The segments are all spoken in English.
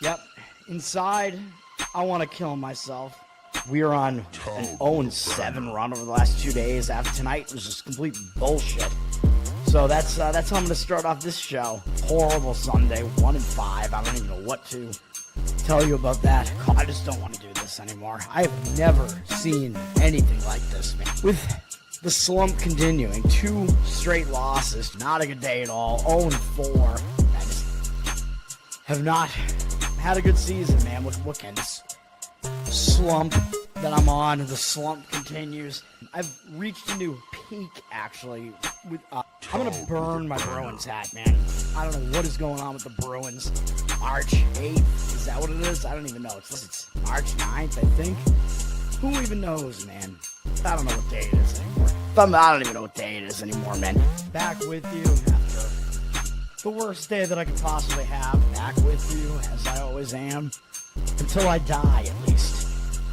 Yep. Inside, I want to kill myself. We are on an 0-7 run over the last 2 days. After tonight was just complete bullshit. So that's how I'm going to start off this show. Horrible Sunday, 1-5. I don't even know what to tell you about that. I just don't want to do this anymore. I have never seen anything like this, man. With the slump continuing, 2 straight losses, not a good day at all. 0-4. I just have not had a good season, man. With this slump that I'm on, the slump continues. I've reached a new peak, actually. I'm gonna burn my Bruins hat, man. I don't know what is going on with the Bruins. March 8th, is that what it is? I don't even know. It's March 9th, I think. Who even knows, man? I don't know what day it is anymore. I don't even know what day it is anymore, man. Back with you after the worst day that I could possibly have. Back with you, as I always am. Until I die, at least.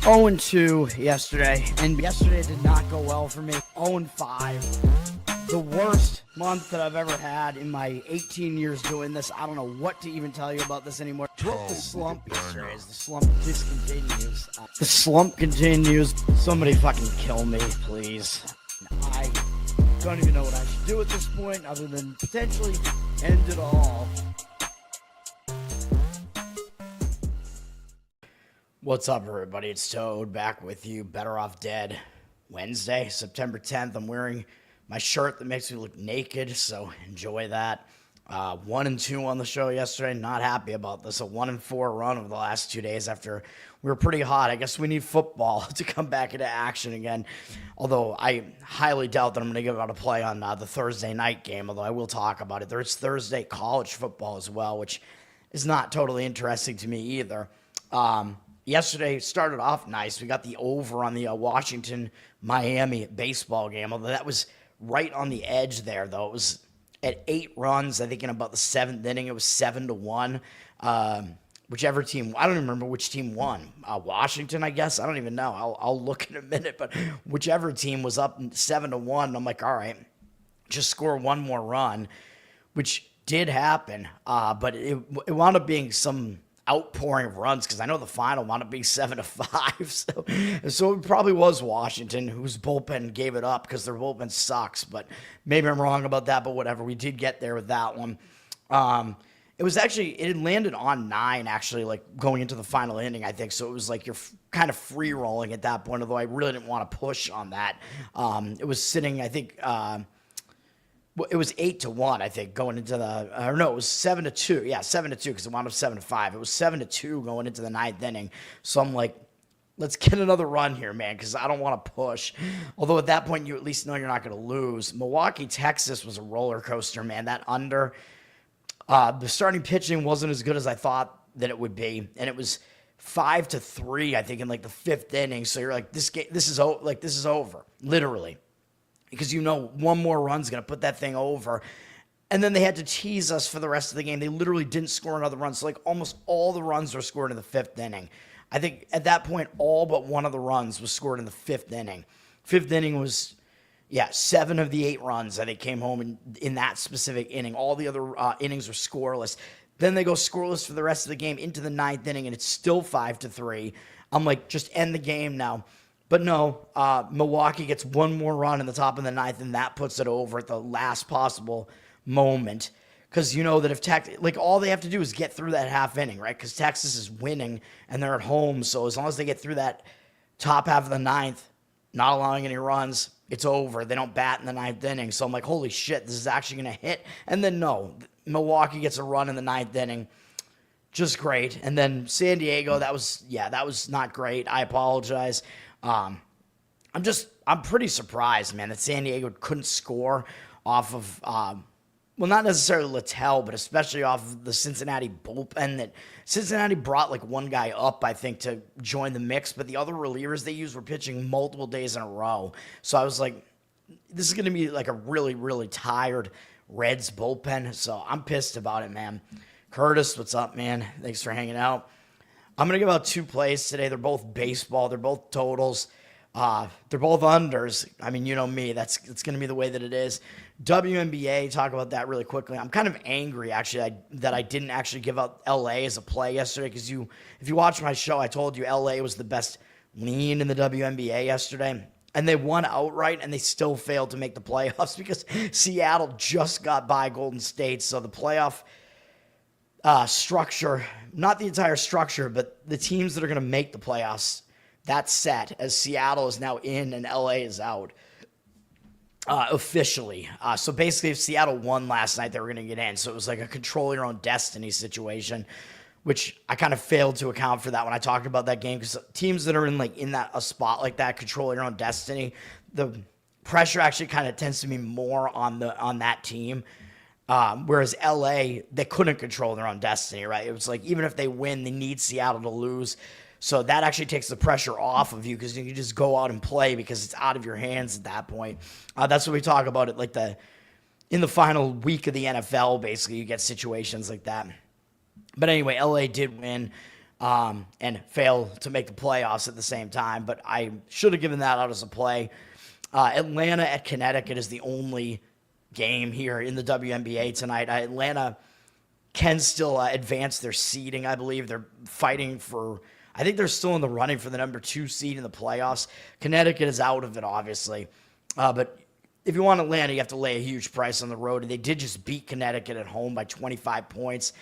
0-2 yesterday, and yesterday did not go well for me. 0-5. The worst month that I've ever had in my 18 years doing this. I don't know what to even tell you about this anymore. Broke the slump yesterday as the slump discontinues. The slump continues. Somebody fucking kill me, please. I don't even know what I should do at this point other than potentially end it all. What's up, everybody? It's Toad back with you. Better Off Dead. Wednesday, September 10th. I'm wearing my shirt that makes me look naked, so enjoy that. 1-2 on the show yesterday. Not happy about this. A 1-4 run over the last 2 days after we were pretty hot. I guess we need football to come back into action again. Although I highly doubt that I'm going to give out a play on the Thursday night game, although I will talk about it. There's Thursday college football as well, which is not totally interesting to me either. Yesterday started off nice. We got the over on the Washington-Miami baseball game, although that was right on the edge there, though. It was at 8 runs. I think in about the 7th inning, it was 7-1. Whichever team, I don't even remember which team won. Washington, I guess. I don't even know. I'll look in a minute, but whichever team was up 7-1, I'm like, all right, just score one more run, which did happen, but it wound up being some outpouring of runs because I know the final wound up being 7-5. So it probably was Washington whose bullpen gave it up because their bullpen sucks. But maybe I'm wrong about that, but whatever. We did get there with that one. It had landed on 9 actually, like going into the final inning, I think. So it was like you're kind of free rolling at that point, although I really didn't want to push on that. It was sitting, I think, it was 8-1, I think, going into it was 7-2. Yeah, 7-2 because it wound up 7-5. It was 7-2 going into the 9th inning. So I'm like, let's get another run here, man, because I don't want to push. Although at that point, you at least know you're not going to lose. Milwaukee, Texas was a roller coaster, man. That under, the starting pitching wasn't as good as I thought that it would be, and it was 5-3, I think, in like the 5th inning. So you're like, this is over, literally. Because you know one more run's going to put that thing over. And then they had to tease us for the rest of the game. They literally didn't score another run. So, like, almost all the runs were scored in the 5th inning. I think at that point, all but one of the runs was scored in the 5th inning. 5th inning was, 7 of the 8 runs, I think, came home in that specific inning. All the other innings were scoreless. Then they go scoreless for the rest of the game into the 9th inning, and it's still 5-3. I'm like, just end the game now. But no, Milwaukee gets one more run in the top of the 9th, and that puts it over at the last possible moment. Because you know that if all they have to do is get through that half inning, right? Because Texas is winning, and they're at home. So as long as they get through that top half of the 9th, not allowing any runs, it's over. They don't bat in the 9th inning. So I'm like, holy shit, this is actually going to hit. And then no, Milwaukee gets a run in the 9th inning. Just great. And then San Diego, that was not great. I apologize. I'm pretty surprised, man, that San Diego couldn't score off of, not necessarily Littell, but especially off of the Cincinnati bullpen. That Cincinnati brought like one guy up, I think, to join the mix, but the other relievers they used were pitching multiple days in a row. So I was like, this is going to be like a really, really tired Reds bullpen. So I'm pissed about it, man. Curtis, what's up, man? Thanks for hanging out. I'm going to give out 2 plays today. They're both baseball. They're both totals. They're both unders. I mean, you know me. It's going to be the way that it is. WNBA, talk about that really quickly. I'm kind of angry, actually, that I didn't actually give out LA as a play yesterday because if you watch my show, I told you LA was the best lean in the WNBA yesterday. And they won outright, and they still failed to make the playoffs because Seattle just got by Golden State. So the playoff structure, not the entire structure, but the teams that are going to make the playoffs, that's set as Seattle is now in and LA is out officially. So basically, if Seattle won last night, they were going to get in. So it was like a control your own destiny situation, which I kind of failed to account for that when I talked about that game, because teams that are in a spot like that, control your own destiny, the pressure actually kind of tends to be more on that team. Whereas LA, they couldn't control their own destiny, right? It was like, even if they win, they need Seattle to lose. So that actually takes the pressure off of you because you can just go out and play because it's out of your hands at that point. That's what we talk about it, like in the final week of the NFL, basically, you get situations like that. But anyway, LA did win and fail to make the playoffs at the same time, but I should have given that out as a play. Atlanta at Connecticut is the only game here in the WNBA tonight. Atlanta can still advance their seeding, I believe. They're fighting I think they're still in the running for the number 2 seed in the playoffs. Connecticut is out of it, obviously. But if you want Atlanta, you have to lay a huge price on the road. And they did just beat Connecticut at home by 25 points.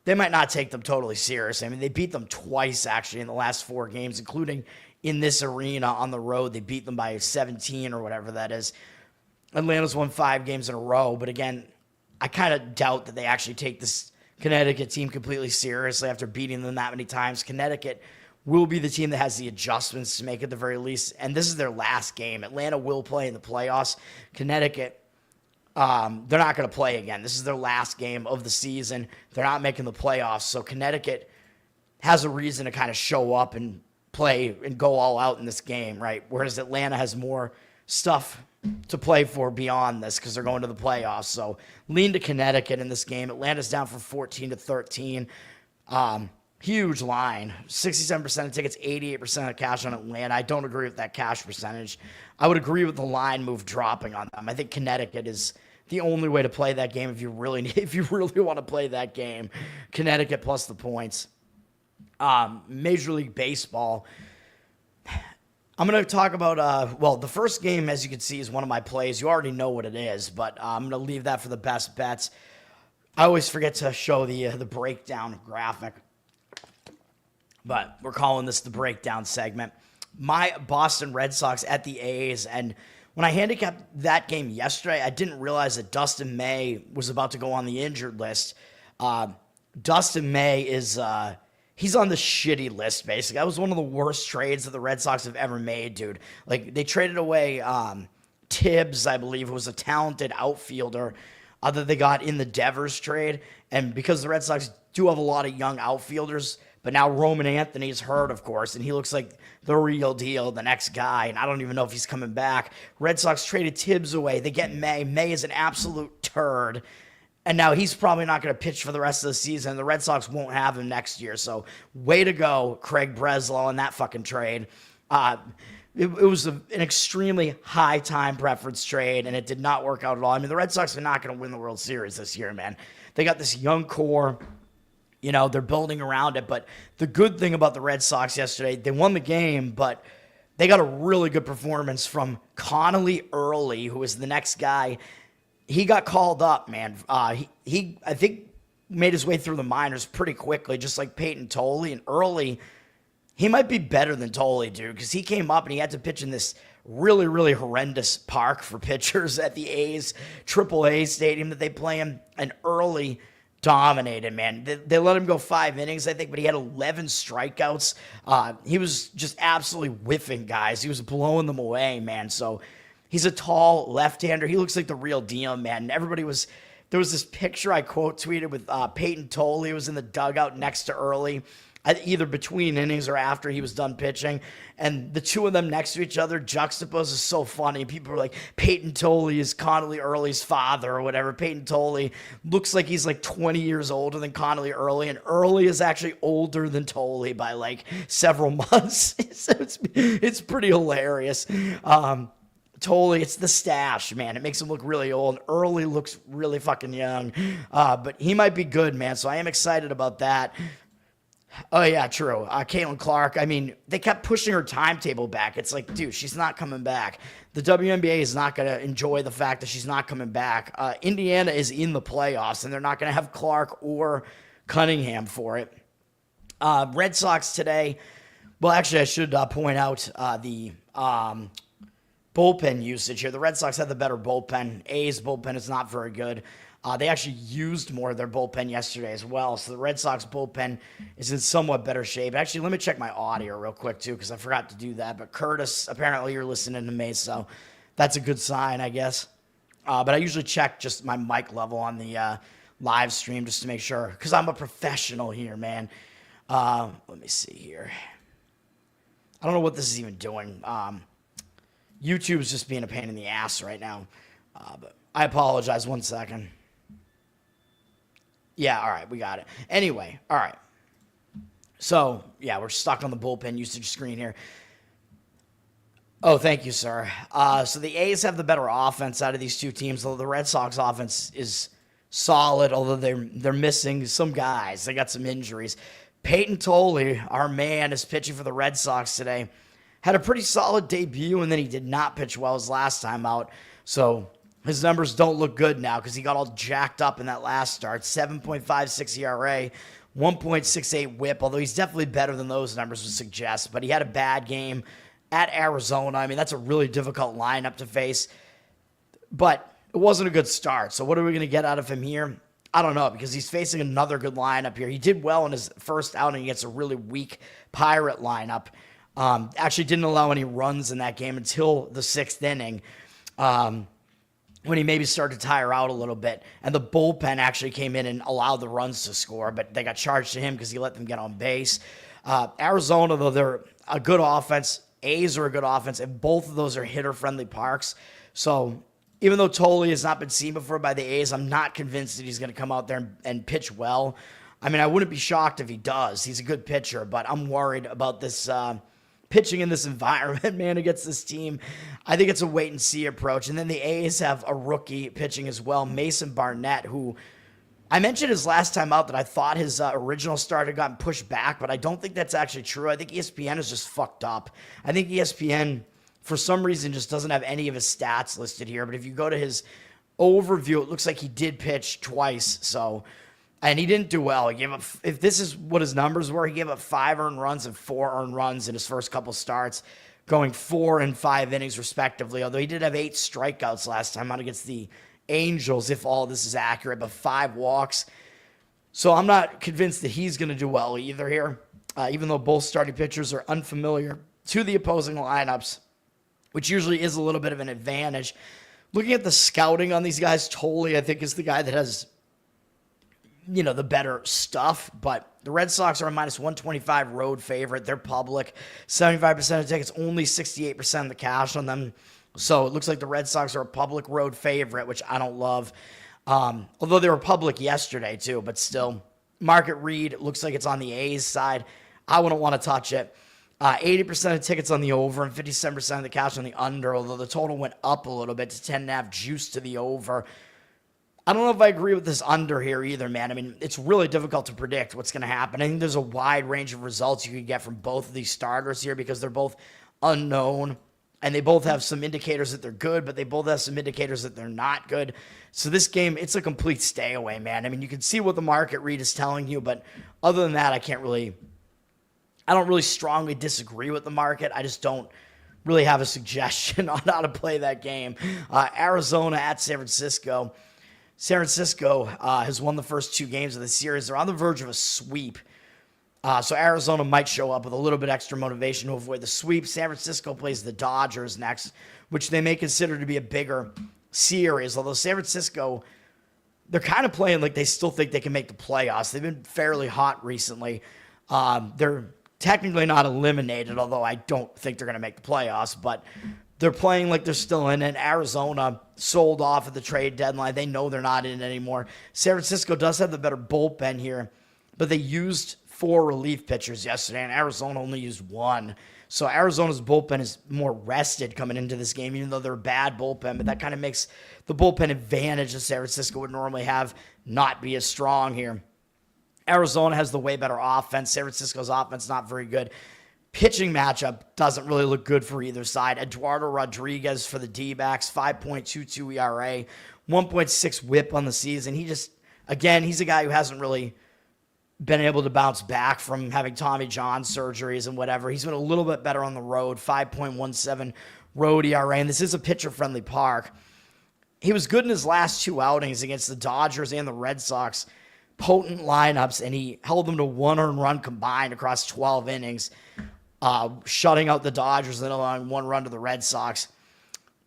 They might not take them totally serious. I mean, they beat them twice, actually, in the last 4 games, including in this arena on the road. They beat them by 17 or whatever that is. Atlanta's won 5 games in a row. But again, I kind of doubt that they actually take this Connecticut team completely seriously after beating them that many times. Connecticut will be the team that has the adjustments to make at the very least. And this is their last game. Atlanta will play in the playoffs. Connecticut, they're not going to play again. This is their last game of the season. They're not making the playoffs. So Connecticut has a reason to kind of show up and play and go all out in this game, right? Whereas Atlanta has more stuff to play for beyond this because they're going to the playoffs. So lean to Connecticut in this game. Atlanta's down from 14-13. Huge line. 67% of tickets, 88% of cash on Atlanta. I don't agree with that cash percentage. I would agree with the line move dropping on them. I think Connecticut is the only way to play that game if you really want to play that game. Connecticut plus the points. Major League Baseball. I'm going to talk about, the first game, as you can see, is one of my plays. You already know what it is, but I'm going to leave that for the best bets. I always forget to show the breakdown graphic, but we're calling this the breakdown segment. My Boston Red Sox at the A's, and when I handicapped that game yesterday, I didn't realize that Dustin May was about to go on the injured list. Dustin May is... he's on the shitty list, basically. That was one of the worst trades that the Red Sox have ever made, dude. Like, they traded away Tibbs, I believe, who was a talented outfielder that they got in the Devers trade. And because the Red Sox do have a lot of young outfielders, but now Roman Anthony's hurt, of course, and he looks like the real deal, the next guy, and I don't even know if he's coming back. Red Sox traded Tibbs away. They get May. May is an absolute turd. And now he's probably not going to pitch for the rest of the season. The Red Sox won't have him next year. So way to go, Craig Breslow, on that fucking trade. It was an extremely high time preference trade, and it did not work out at all. I mean, the Red Sox are not going to win the World Series this year, man. They got this young core. You know, they're building around it. But the good thing about the Red Sox yesterday, they won the game, but they got a really good performance from Connolly Early, who is the next guy. He got called up, man. He I think, made his way through the minors pretty quickly, just like Peyton Tolley. And Early, he might be better than Tolley, dude, because he came up and he had to pitch in this really, really horrendous park for pitchers at the A's, AAA stadium that they play in. And Early dominated, man. They let him go 5 innings, I think, but he had 11 strikeouts. He was just absolutely whiffing guys. He was blowing them away, man. So he's a tall left-hander. He looks like the real deal, man. And everybody was there was this picture I quote tweeted with Peyton Tolle. He was in the dugout next to Early, either between innings or after he was done pitching. And the two of them next to each other juxtaposed is so funny. People were like, Peyton Tolle is Connolly Early's father or whatever. Peyton Tolle looks like he's like 20 years older than Connolly Early, and Early is actually older than Tolle by like several months. So it's pretty hilarious. Tolle, it's the stash, man. It makes him look really old. Early looks really fucking young. But he might be good, man. So I am excited about that. Oh, yeah, true. Caitlin Clark, I mean, they kept pushing her timetable back. It's like, dude, she's not coming back. The WNBA is not going to enjoy the fact that she's not coming back. Indiana is in the playoffs, and they're not going to have Clark or Cunningham for it. Red Sox today, well, actually, I should point out the bullpen usage here. The Red Sox had the better bullpen. A's bullpen is not very good. They actually used more of their bullpen yesterday as well. So the Red Sox bullpen is in somewhat better shape. Actually, let me check my audio real quick, too, because I forgot to do that. But Curtis, apparently you're listening to me, so that's a good sign, I guess. But I usually check just my mic level on the live stream just to make sure, because I'm a professional here, man. Let me see here. I don't know what this is even doing. YouTube's just being a pain in the ass right now. But I apologize. 1 second. Yeah, all right, we got it. Anyway, all right. So, yeah, we're stuck on the bullpen usage screen here. Oh, thank you, sir. So the A's have the better offense out of these two teams, although the Red Sox offense is solid, although they're missing some guys. They got some injuries. Peyton Tolle, our man, is pitching for the Red Sox today. Had a pretty solid debut, and then he did not pitch well his last time out. So his numbers don't look good now because he got all jacked up in that last start. 7.56 ERA, 1.68 whip, although he's definitely better than those numbers would suggest. But he had a bad game at Arizona. I mean, that's a really difficult lineup to face. But it wasn't a good start. So what are we going to get out of him here? I don't know, because he's facing another good lineup here. He did well in his first outing against a really weak Pirate lineup. Actually didn't allow any runs in that game until the sixth inning. When he maybe started to tire out a little bit. And the bullpen actually came in and allowed the runs to score, but they got charged to him because he let them get on base. Arizona, though, they're a good offense. A's are a good offense, and both of those are hitter-friendly parks. So even though Tolle has not been seen before by the A's, I'm not convinced that he's going to come out there and pitch well. I mean, I wouldn't be shocked if he does. He's a good pitcher, but I'm worried about this pitching in this environment, man, against this team. I think it's a wait-and-see approach. And then the A's have a rookie pitching as well, Mason Barnett, who I mentioned his last time out that I thought his original start had gotten pushed back, but I don't think that's actually true. I think ESPN is just fucked up. I think ESPN, for some reason, just doesn't have any of his stats listed here. But if you go to his overview, it looks like he did pitch twice, so... And he didn't do well. He gave up, if this is what his numbers were, he gave up 5 earned runs and 4 earned runs in his first couple starts, going 4 and 5 innings respectively. Although he did have 8 strikeouts last time out against the Angels, if all this is accurate, but 5 walks. So I'm not convinced that he's going to do well either here, even though both starting pitchers are unfamiliar to the opposing lineups, which usually is a little bit of an advantage. Looking at the scouting on these guys, Tolle, I think, is the guy that has, you know, the better stuff, but the Red Sox are a minus 125 road favorite. They're public. 75% of tickets, only 68% of the cash on them. So it looks like the Red Sox are a public road favorite, which I don't love. Although they were public yesterday too, but still. Market read, it looks like it's on the A's side. I wouldn't want to touch it. 80% of tickets on the over and 57% of the cash on the under, although the total went up a little bit to 10.5 juice to the over. I don't know if I agree with this under here either, man. I mean, it's really difficult to predict what's going to happen. I think there's a wide range of results you could get from both of these starters here because they're both unknown, and they both have some indicators that they're good, but they both have some indicators that they're not good. So this game, it's a complete stay away, man. I mean, you can see what the market read is telling you, but other than that, I don't really strongly disagree with the market. I just don't really have a suggestion on how to play that game. Arizona at San Francisco. San Francisco has won the first 2 games of the series. They're on the verge of a sweep. So Arizona might show up with a little bit extra motivation to avoid the sweep. San Francisco plays the Dodgers next, which they may consider to be a bigger series. Although San Francisco, they're kind of playing like they still think they can make the playoffs. They've been fairly hot recently. They're technically not eliminated, although I don't think they're going to make the playoffs, but they're playing like they're still in it. Arizona sold off at the trade deadline. They know they're not in it anymore. San Francisco does have the better bullpen here, but they used 4 relief pitchers yesterday, and Arizona only used 1. So Arizona's bullpen is more rested coming into this game, even though they're a bad bullpen. But that kind of makes the bullpen advantage that San Francisco would normally have not be as strong here. Arizona has the way better offense. San Francisco's offense not very good. Pitching matchup doesn't really look good for either side. Eduardo Rodriguez for the D-backs, 5.22 ERA, 1.6 whip on the season. He's a guy who hasn't really been able to bounce back from having Tommy John surgeries and whatever. He's been a little bit better on the road, 5.17 road ERA, and this is a pitcher-friendly park. He was good in his last 2 outings against the Dodgers and the Red Sox, potent lineups, and he held them to 1 earned run combined across 12 innings, shutting out the Dodgers and allowing 1 run to the Red Sox.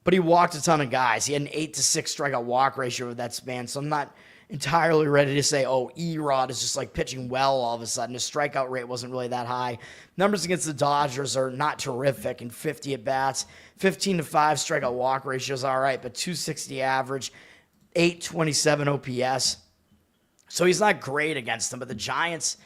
But he walked a ton of guys. He had an 8-6 strikeout walk ratio with that span, so I'm not entirely ready to say, Erod is just like pitching well all of a sudden. His strikeout rate wasn't really that high. Numbers against the Dodgers are not terrific in 50 at-bats. 15-5 strikeout walk ratio is all right, but 260 average, 827 OPS. So he's not great against them, but the Giants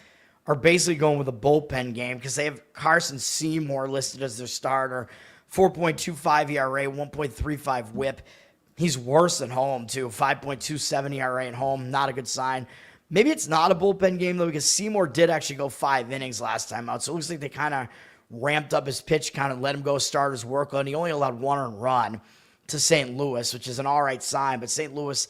are basically going with a bullpen game because they have Carson Seymour listed as their starter, 4.25 ERA, 1.35 whip. He's worse at home, too. 5.27 ERA at home. Not a good sign. Maybe it's not a bullpen game, though, because Seymour did actually go 5 innings last time out. So it looks like they kind of ramped up his pitch, kind of let him go starter's workload. He only allowed 1 earned run to St. Louis, which is an all right sign. But St. Louis,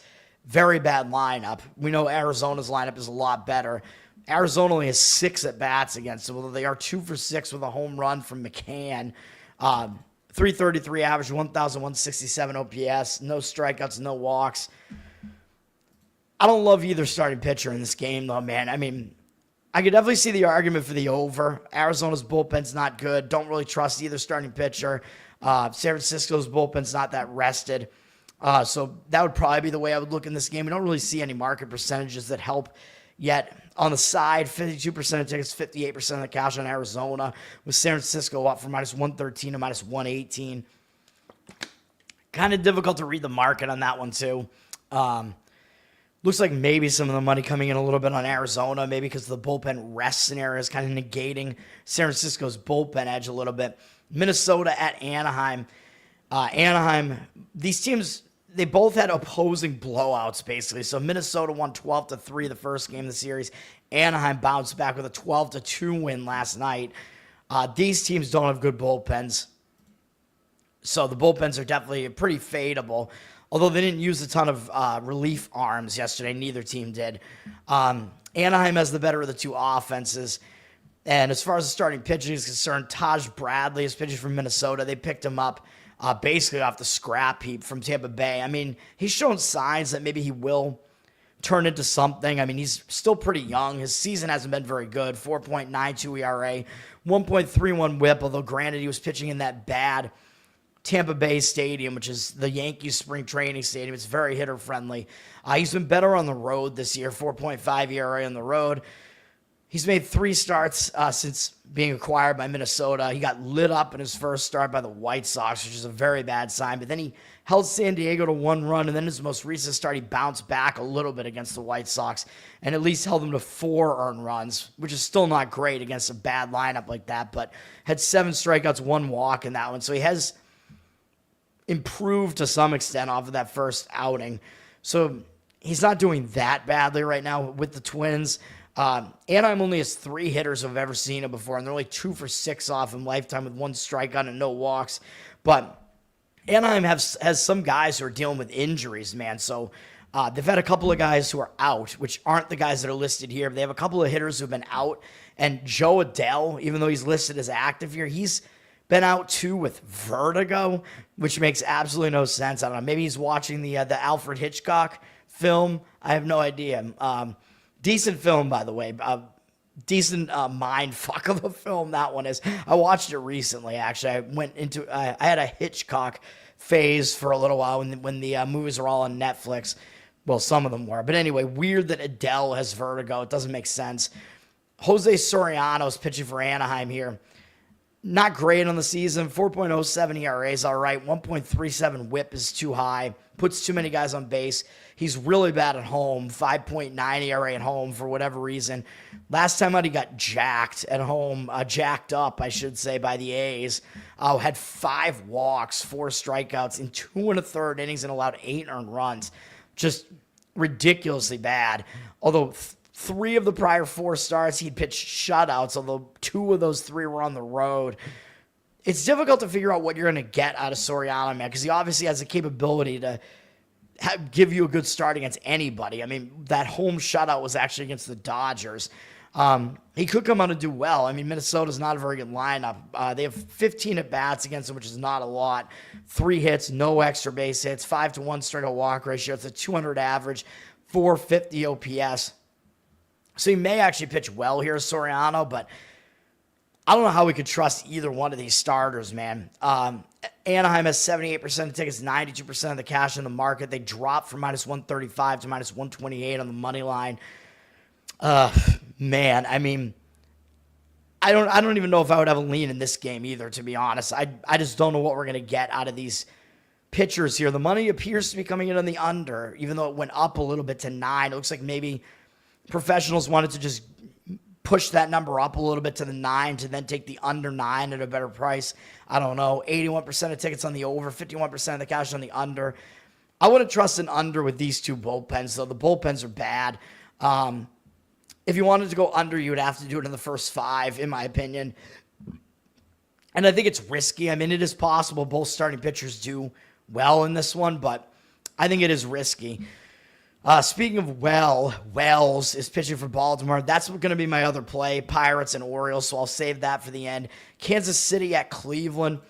very bad lineup. We know Arizona's lineup is a lot better. Arizona only has 6 at-bats against them, although they are 2 for 6 with a home run from McCann. 333 average, 1,167 OPS, no strikeouts, no walks. I don't love either starting pitcher in this game, though, man. I mean, I could definitely see the argument for the over. Arizona's bullpen's not good. Don't really trust either starting pitcher. San Francisco's bullpen's not that rested. So that would probably be the way I would look in this game. We don't really see any market percentages that help yet. On the side, 52% of tickets, 58% of the cash on Arizona, with San Francisco up from -113 to -118. Kind of difficult to read the market on that one, too. Looks like maybe some of the money coming in a little bit on Arizona, maybe because the bullpen rest scenario is kind of negating San Francisco's bullpen edge a little bit. Minnesota at Anaheim. Anaheim, these teams, they both had opposing blowouts, basically. So Minnesota won 12-3 the first game of the series. Anaheim bounced back with a 12-2 win last night. These teams don't have good bullpens. So the bullpens are definitely pretty fadeable. Although they didn't use a ton of relief arms yesterday. Neither team did. Anaheim has the better of the 2 offenses. And as far as the starting pitching is concerned, Taj Bradley is pitching from Minnesota. They picked him up basically off the scrap heap from Tampa Bay. I mean, he's shown signs that maybe he will turn into something. I mean, he's still pretty young. His season hasn't been very good. 4.92 ERA, 1.31 whip, although granted he was pitching in that bad Tampa Bay Stadium, which is the Yankees spring training stadium. It's very hitter-friendly. He's been better on the road this year, 4.5 ERA on the road. He's made 3 starts since being acquired by Minnesota. He got lit up in his first start by the White Sox, which is a very bad sign. But then he held San Diego to 1 run, and then his most recent start, he bounced back a little bit against the White Sox and at least held them to 4 earned runs, which is still not great against a bad lineup like that, but had 7 strikeouts, 1 walk in that one. So he has improved to some extent off of that first outing. So he's not doing that badly right now with the Twins. Anaheim only has 3 hitters who have ever seen him before, and they're only 2 for 6 off him lifetime with 1 strikeout and no walks. But Anaheim has some guys who are dealing with injuries, man. So they've had a couple of guys who are out, which aren't the guys that are listed here. But they have a couple of hitters who've been out. And Joe Adele, even though he's listed as active here, he's been out too with vertigo, which makes absolutely no sense. I don't know. Maybe he's watching the Alfred Hitchcock film. I have no idea. Decent film, by the way. Decent mind fuck of a film that one is. I watched it recently, actually. I had a Hitchcock phase for a little while when the movies are all on Netflix. Well, some of them were. But anyway, weird that Adele has vertigo. It doesn't make sense. Jose Soriano's pitching for Anaheim here. Not great on the season. 4.07 ERA is all right. 1.37 whip is too high. Puts too many guys on base. He's really bad at home. 5.9 ERA at home for whatever reason. Last time out, he got jacked at home. Jacked up, I should say, by the A's. Had 5 walks, 4 strikeouts in 2 1/3 innings and allowed 8 earned runs. Just ridiculously bad. Although 3 of the prior 4 starts, he'd pitched shutouts, although 2 of those 3 were on the road. It's difficult to figure out what you're going to get out of Soriano, man, because he obviously has the capability to give you a good start against anybody. I mean, that home shutout was actually against the Dodgers. He could come out and do well. I mean, Minnesota's not a very good lineup. They have 15 at-bats against him, which is not a lot. 3 hits, no extra base hits, 5-1 strikeout walk ratio. It's a 200 average, 450 OPS. So he may actually pitch well here, Soriano, but I don't know how we could trust either one of these starters, man. Anaheim has 78% of tickets, 92% of the cash in the market. They dropped from -135 to -128 on the money line. Man, I mean, I don't even know if I would have a lean in this game either, to be honest. I just don't know what we're going to get out of these pitchers here. The money appears to be coming in on the under, even though it went up a little bit to 9. It looks like maybe professionals wanted to just push that number up a little bit to the 9 to then take the under 9 at a better price. I don't know. 81% of tickets on the over, 51% of the cash on the under. I wouldn't trust an under with these 2 bullpens, though. The bullpens are bad. If you wanted to go under, you would have to do it in the first 5, in my opinion. And I think it's risky. I mean, it is possible both starting pitchers do well in this one, but I think it is risky. Speaking of Wells is pitching for Baltimore. That's going to be my other play, Pirates and Orioles, so I'll save that for the end. Kansas City at Cleveland.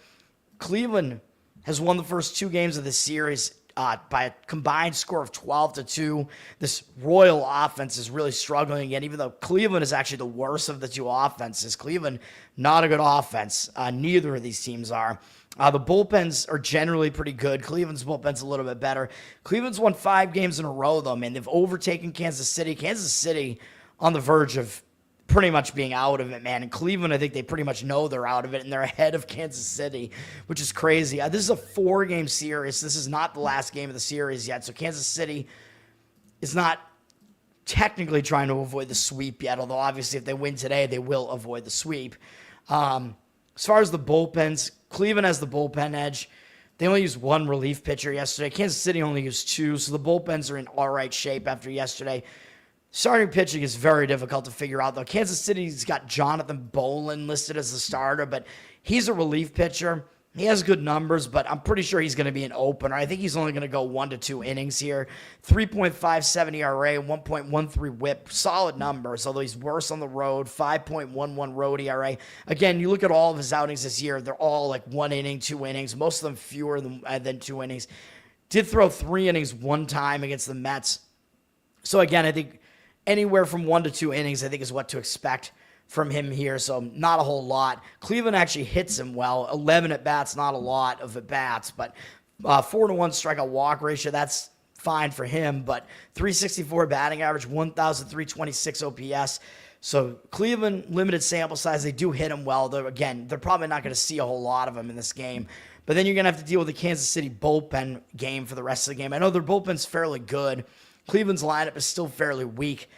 Cleveland has won the first 2 games of the series by a combined score of 12-2. This Royal offense is really struggling again, even though Cleveland is actually the worst of the 2 offenses. Cleveland, not a good offense. Neither of these teams are. The bullpens are generally pretty good. Cleveland's bullpen's a little bit better. Cleveland's won 5 games in a row, though, man. They've overtaken Kansas City. Kansas City on the verge of pretty much being out of it, man. And Cleveland, I think they pretty much know they're out of it, and they're ahead of Kansas City, which is crazy. This is a 4-game series. This is not the last game of the series yet, so Kansas City is not technically trying to avoid the sweep yet, although obviously if they win today, they will avoid the sweep. As far as the bullpens, Cleveland has the bullpen edge. They only used 1 relief pitcher yesterday. Kansas City only used 2, so the bullpens are in all right shape after yesterday. Starting pitching is very difficult to figure out, though. Kansas City's got Jonathan Bolin listed as the starter, but he's a relief pitcher. He has good numbers, but I'm pretty sure he's going to be an opener. I think he's only going to go 1 to 2 innings here. 3.57 ERA, 1.13 whip. Solid numbers, although he's worse on the road. 5.11 road ERA. Again, you look at all of his outings this year, they're all like 1 inning, 2 innings. Most of them fewer than 2 innings. Did throw 3 innings 1 time against the Mets. So again, I think anywhere from 1 to 2 innings, I think, is what to expect from him here, so not a whole lot. Cleveland actually hits him well. 11 at-bats, not a lot of at-bats, but 4-1 strikeout walk ratio, that's fine for him, but 364 batting average, 1,326 OPS. So Cleveland, limited sample size, they do hit him well. Though again, they're probably not going to see a whole lot of him in this game. But then you're going to have to deal with the Kansas City bullpen game for the rest of the game. I know their bullpen's fairly good. Cleveland's lineup is still fairly weak.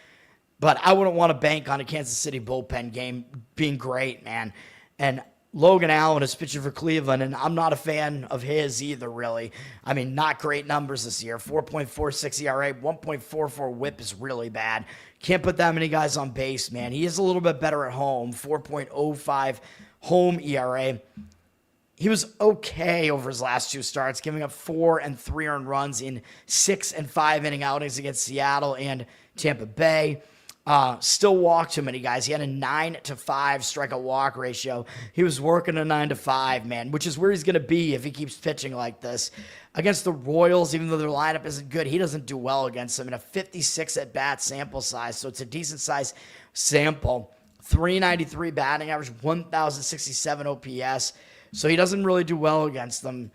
But I wouldn't want to bank on a Kansas City bullpen game being great, man. And Logan Allen is pitching for Cleveland, and I'm not a fan of his either, really. I mean, not great numbers this year. 4.46 ERA, 1.44 whip is really bad. Can't put that many guys on base, man. He is a little bit better at home, 4.05 home ERA. He was okay over his last 2 starts, giving up 4 and 3 earned runs in 6 and 5 inning outings against Seattle and Tampa Bay. Still walked too many guys. He had a 9-5 strikeout walk ratio. He was working a 9-5, man, which is where he's going to be if he keeps pitching like this. Against the Royals, even though their lineup isn't good, he doesn't do well against them in a 56 at-bat sample size, so it's a decent-sized sample. 393 batting average, 1,067 OPS, so he doesn't really do well against them.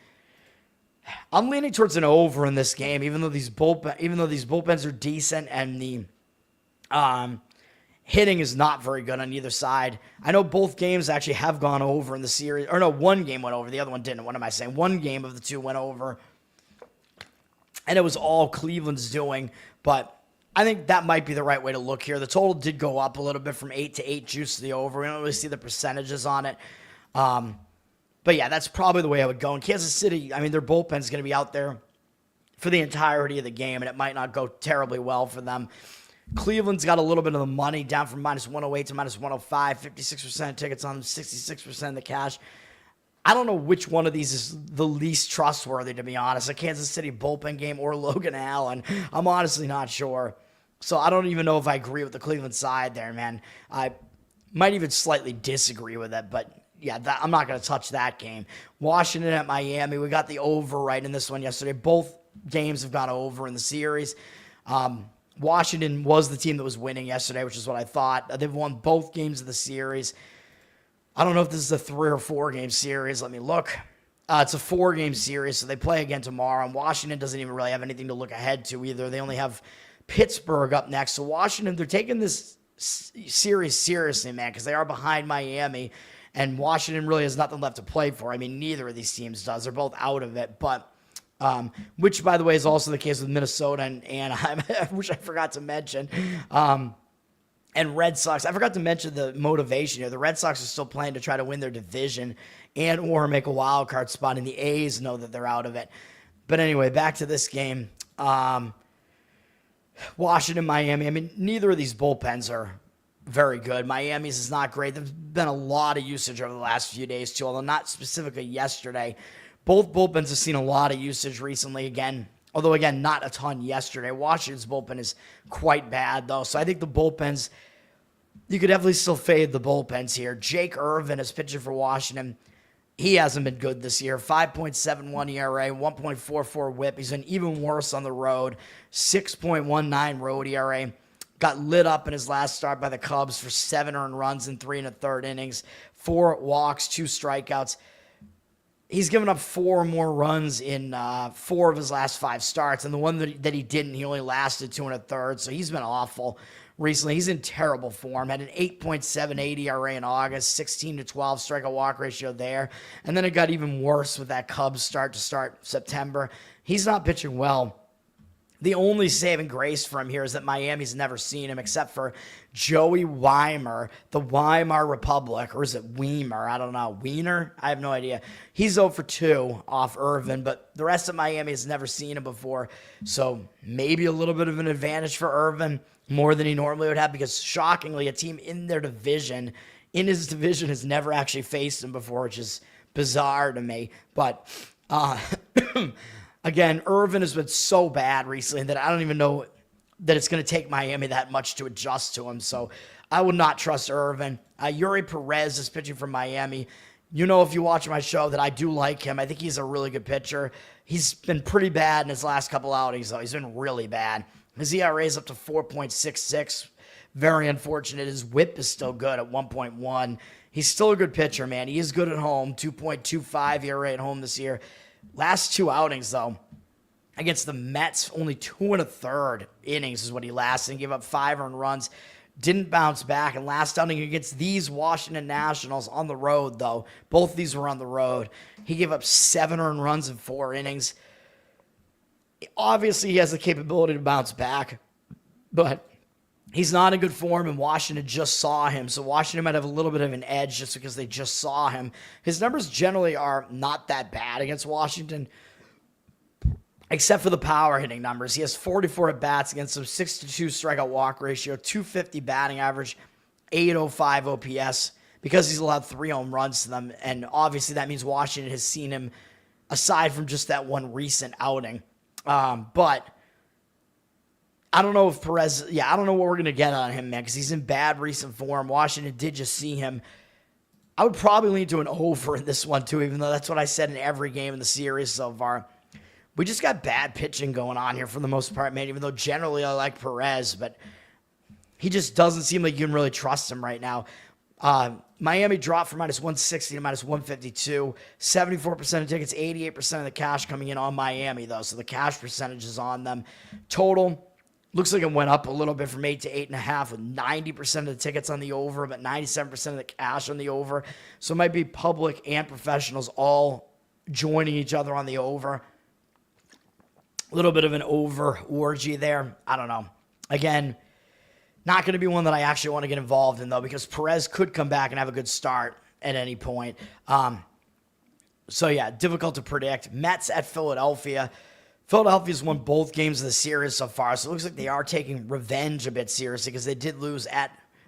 I'm leaning towards an over in this game, even though these bullpens are decent and the hitting is not very good on either side. I know both games actually have gone over in the series. Or no, one game went over. The other one didn't. What am I saying? One game of the two went over. And it was all Cleveland's doing. But I think that might be the right way to look here. The total did go up a little bit from 8 to 8 juice to the over. We don't really see the percentages on it. But yeah, that's probably the way I would go. In Kansas City, I mean, their bullpen's going to be out there for the entirety of the game, and it might not go terribly well for them. Cleveland's got a little bit of the money, down from minus 108 to minus 105, 56% of tickets on them, 66% of the cash. I don't know which one of these is the least trustworthy, to be honest. A Kansas City bullpen game or Logan Allen. I'm honestly not sure. So I don't even know if I agree with the Cleveland side there, man. I might even slightly disagree with it, but yeah, I'm not going to touch that game. Washington at Miami. We got the over right in this one yesterday. Both games have gone over in the series. Washington was the team that was winning yesterday, which is what I thought. They've won both games of the series. I don't know if this is a 3 or 4 game series. Let me look. It's a 4-game series, so they play again tomorrow. And Washington doesn't even really have anything to look ahead to either. They only have Pittsburgh up next. So Washington, they're taking this series seriously, man, because they are behind Miami. And Washington really has nothing left to play for. I mean, neither of these teams does. They're both out of it. But, which, by the way, is also the case with Minnesota and Anaheim, which I forgot to mention. And Red Sox. I forgot to mention the motivation here. The Red Sox are still playing to try to win their division and or make a wild card spot, and the A's know that they're out of it. But anyway, back to this game. Washington, Miami. I mean, neither of these bullpens are very good. Miami's is not great. There's been a lot of usage over the last few days, too, although not specifically yesterday. Both bullpens have seen a lot of usage recently again, although, again, not a ton yesterday. Washington's bullpen is quite bad, though, so I think the bullpens, you could definitely still fade the bullpens here. Jake Irvin is pitching for Washington. He hasn't been good this year. 5.71 ERA, 1.44 whip. He's been even worse on the road. 6.19 road ERA. Got lit up in his last start by the Cubs for 7 earned runs in 3 1/3 innings, 4 walks, 2 strikeouts. He's given up 4 more runs in 4 of his last 5 starts, and the one that he didn't, he only lasted 2 1/3, so he's been awful recently. He's in terrible form. Had an 8.78 ERA in August, 16-12 strikeout walk ratio there, and then it got even worse with that Cubs start to start September. He's not pitching well. The only saving grace for him here is that Miami's never seen him except for Joey Weimer, the Weimar Republic, or is it Weimer? I don't know. Wiener? I have no idea. He's 0 for 2 off Irvin, but the rest of Miami has never seen him before, so maybe a little bit of an advantage for Irvin, more than he normally would have, because shockingly, a team in his division, has never actually faced him before, which is bizarre to me, but again, Irvin has been so bad recently that I don't even know that it's going to take Miami that much to adjust to him. So I would not trust Irvin. Yuri Perez is pitching for Miami. You know, if you watch my show, that I do like him. I think he's a really good pitcher. He's been pretty bad in his last couple outings, though. He's been really bad. His ERA is up to 4.66. Very unfortunate. His whip is still good at 1.1. He's still a good pitcher, man. He is good at home. 2.25 ERA at home this year. Last 2 outings, though, against the Mets, only 2 1/3 innings is what he lasted, and gave up 5 earned runs. Didn't bounce back. And last outing against these Washington Nationals on the road, though, both of these were on the road, he gave up 7 earned runs in 4 innings. Obviously, he has the capability to bounce back, but he's not in good form, and Washington just saw him, so Washington might have a little bit of an edge just because they just saw him. His numbers generally are not that bad against Washington, except for the power hitting numbers. He has 44 at-bats against them, 6-2 strikeout walk ratio, 250 batting average, 805 OPS, because he's allowed 3 home runs to them, and obviously that means Washington has seen him aside from just that one recent outing. But I don't know if Perez, I don't know what we're going to get on him, man, because he's in bad recent form. Washington did just see him. I would probably lean to an over in this one, too, even though that's what I said in every game in the series so far. We just got bad pitching going on here for the most part, man, even though generally I like Perez, but he just doesn't seem like you can really trust him right now. Miami dropped from -160 to -152. 74% of tickets, 88% of the cash coming in on Miami, though. So the cash percentage is on them. Total looks like it went up a little bit from 8 to 8.5 with 90% of the tickets on the over, but 97% of the cash on the over. So it might be public and professionals all joining each other on the over. A little bit of an over orgy there. I don't know. Again, not going to be one that I actually want to get involved in, though, because Perez could come back and have a good start at any point. So, yeah, difficult to predict. Mets at Philadelphia. Philadelphia's won both games of the series so far, so it looks like they are taking revenge a bit seriously because they did lose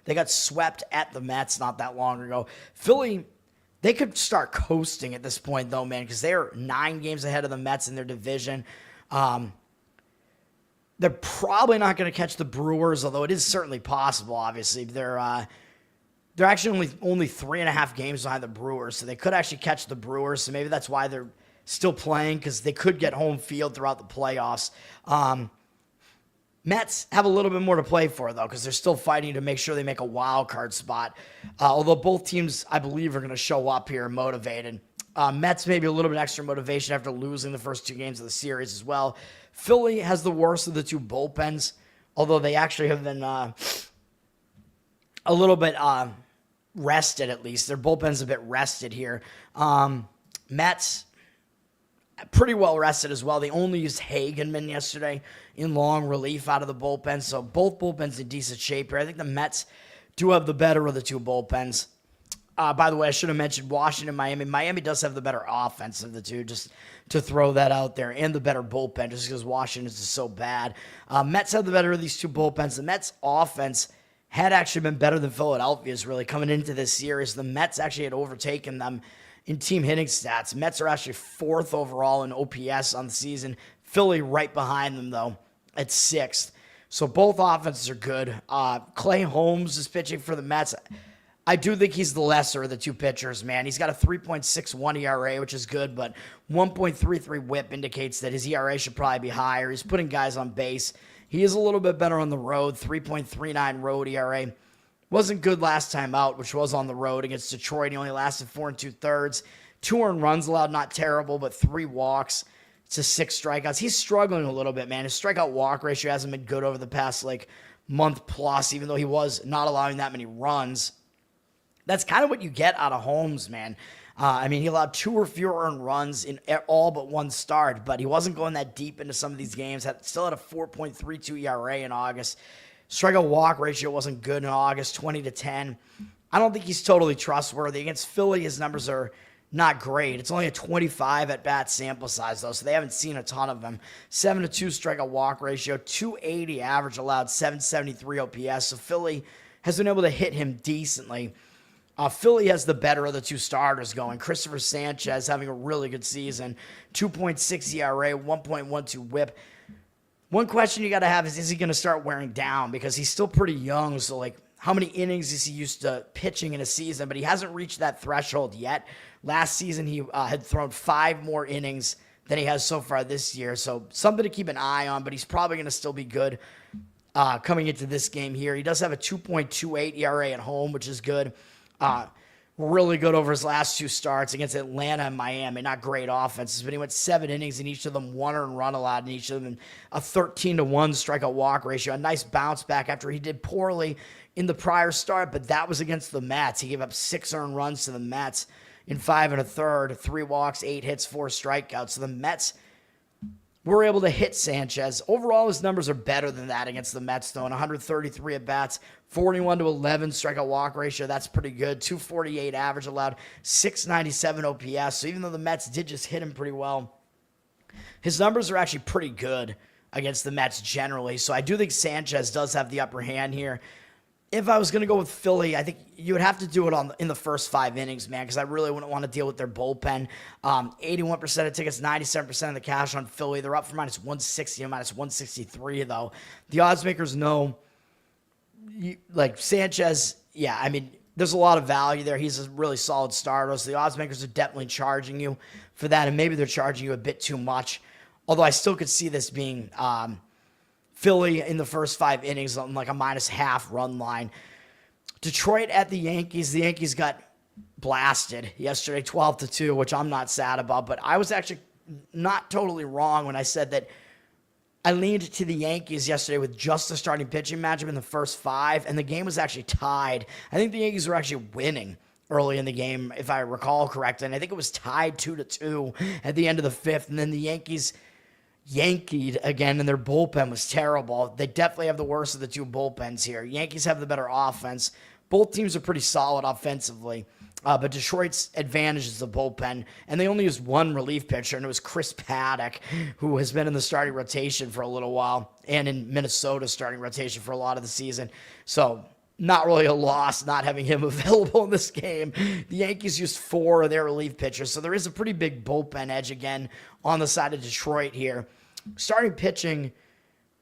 they got swept at the Mets not that long ago. Philly, they could start coasting at this point, though, man, because they're 9 games ahead of the Mets in their division. They're probably not going to catch the Brewers, although it is certainly possible, obviously. They're actually only 3.5 games behind the Brewers, so they could actually catch the Brewers, so maybe that's why they're still playing, because they could get home field throughout the playoffs. Mets have a little bit more to play for, though, because they're still fighting to make sure they make a wild card spot, although both teams, I believe, are going to show up here motivated. Mets maybe a little bit extra motivation after losing the first 2 games of the series as well. Philly has the worst of the 2 bullpens, although they actually have been a little bit rested, at least. Their bullpen's a bit rested here. Mets, pretty well rested as well. They only used Hagenman yesterday in long relief out of the bullpen, so both bullpens in decent shape here. I think the Mets do have the better of the 2 bullpens. By the way, I should have mentioned Washington, Miami. Miami does have the better offense of the 2, just to throw that out there, and the better bullpen, just because Washington's is so bad. Mets have the better of these 2 bullpens. The Mets' offense had actually been better than Philadelphia's really coming into this series. The Mets actually had overtaken them in team hitting stats. Mets are actually 4th overall in OPS on the season. Philly right behind them, though, at 6th. So both offenses are good. Clay Holmes is pitching for the Mets. I do think he's the lesser of the 2 pitchers, man. He's got a 3.61 ERA, which is good, but 1.33 whip indicates that his ERA should probably be higher. He's putting guys on base. He is a little bit better on the road, 3.39 road ERA. Wasn't good last time out, which was on the road against Detroit. He only lasted 4 2/3. 2 earned runs allowed, not terrible, but 3 walks to 6 strikeouts. He's struggling a little bit, man. His strikeout walk ratio hasn't been good over the past month plus, even though he was not allowing that many runs. That's kind of what you get out of Holmes, man. He allowed 2 or fewer earned runs in all but 1 start, but he wasn't going that deep into some of these games. Still had a 4.32 ERA in August. Strikeout walk ratio wasn't good in August, 20-10. I don't think he's totally trustworthy. Against Philly, his numbers are not great. It's only a 25 at-bat sample size, though, so they haven't seen a ton of them. 7-2 strikeout walk ratio, 280 average allowed, 773 OPS. So Philly has been able to hit him decently. Philly has the better of the 2 starters going. Christopher Sanchez having a really good season. 2.6 ERA, 1.12 whip. One question you got to have is he going to start wearing down? Because he's still pretty young, so how many innings is he used to pitching in a season? But he hasn't reached that threshold yet. Last season, he had thrown 5 more innings than he has so far this year. So something to keep an eye on, but he's probably going to still be good coming into this game here. He does have a 2.28 ERA at home, which is good. Really good over his last 2 starts against Atlanta and Miami. Not great offenses, but he went 7 innings in each of them, 1 earned run allowed in each of them, a 13-1 strikeout walk ratio. A nice bounce back after he did poorly in the prior start, but that was against the Mets. He gave up 6 earned runs to the Mets in 5 1/3, 3 walks, 8 hits, 4 strikeouts. So the Mets were able to hit Sanchez. Overall, his numbers are better than that against the Mets, though. In 133 at-bats, 41-11 strikeout walk ratio. That's pretty good. 248 average allowed, 697 OPS. So even though the Mets did just hit him pretty well, his numbers are actually pretty good against the Mets generally. So I do think Sanchez does have the upper hand here. If I was going to go with Philly, I think you would have to do it in the first 5 innings, man, because I really wouldn't want to deal with their bullpen. 81% of tickets, 97% of the cash on Philly. They're up for -160 and -163, though. The odds makers know, Sanchez, there's a lot of value there. He's a really solid starter, so the odds makers are definitely charging you for that, and maybe they're charging you a bit too much. Although I still could see this being Philly in the first 5 innings on a -0.5 run line. Detroit at the Yankees. The Yankees got blasted yesterday, 12-2, which I'm not sad about. But I was actually not totally wrong when I said that I leaned to the Yankees yesterday with just the starting pitching matchup in the first 5, and the game was actually tied. I think the Yankees were actually winning early in the game, if I recall correctly, and I think it was tied 2-2 at the end of the 5th, and then the Yankees yankied again, and their bullpen was terrible. They definitely have the worst of the two bullpens here. Yankees have the better offense. Both teams are pretty solid offensively, but Detroit's advantage is the bullpen, and they only used one relief pitcher, and it was Chris Paddock, who has been in the starting rotation for a little while, and in Minnesota's starting rotation for a lot of the season. So not really a loss not having him available in this game. The Yankees used 4 of their relief pitchers, so there is a pretty big bullpen edge again on the side of Detroit here. Starting pitching,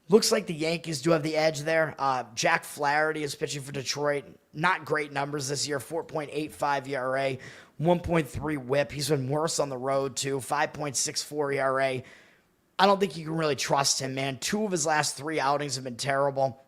looks like the Yankees do have the edge there. Jack Flaherty is pitching for Detroit. Not great numbers this year, 4.85 ERA, 1.3 whip. He's been worse on the road, too, 5.64 ERA. I don't think you can really trust him, man. 2 of his last 3 outings have been terrible.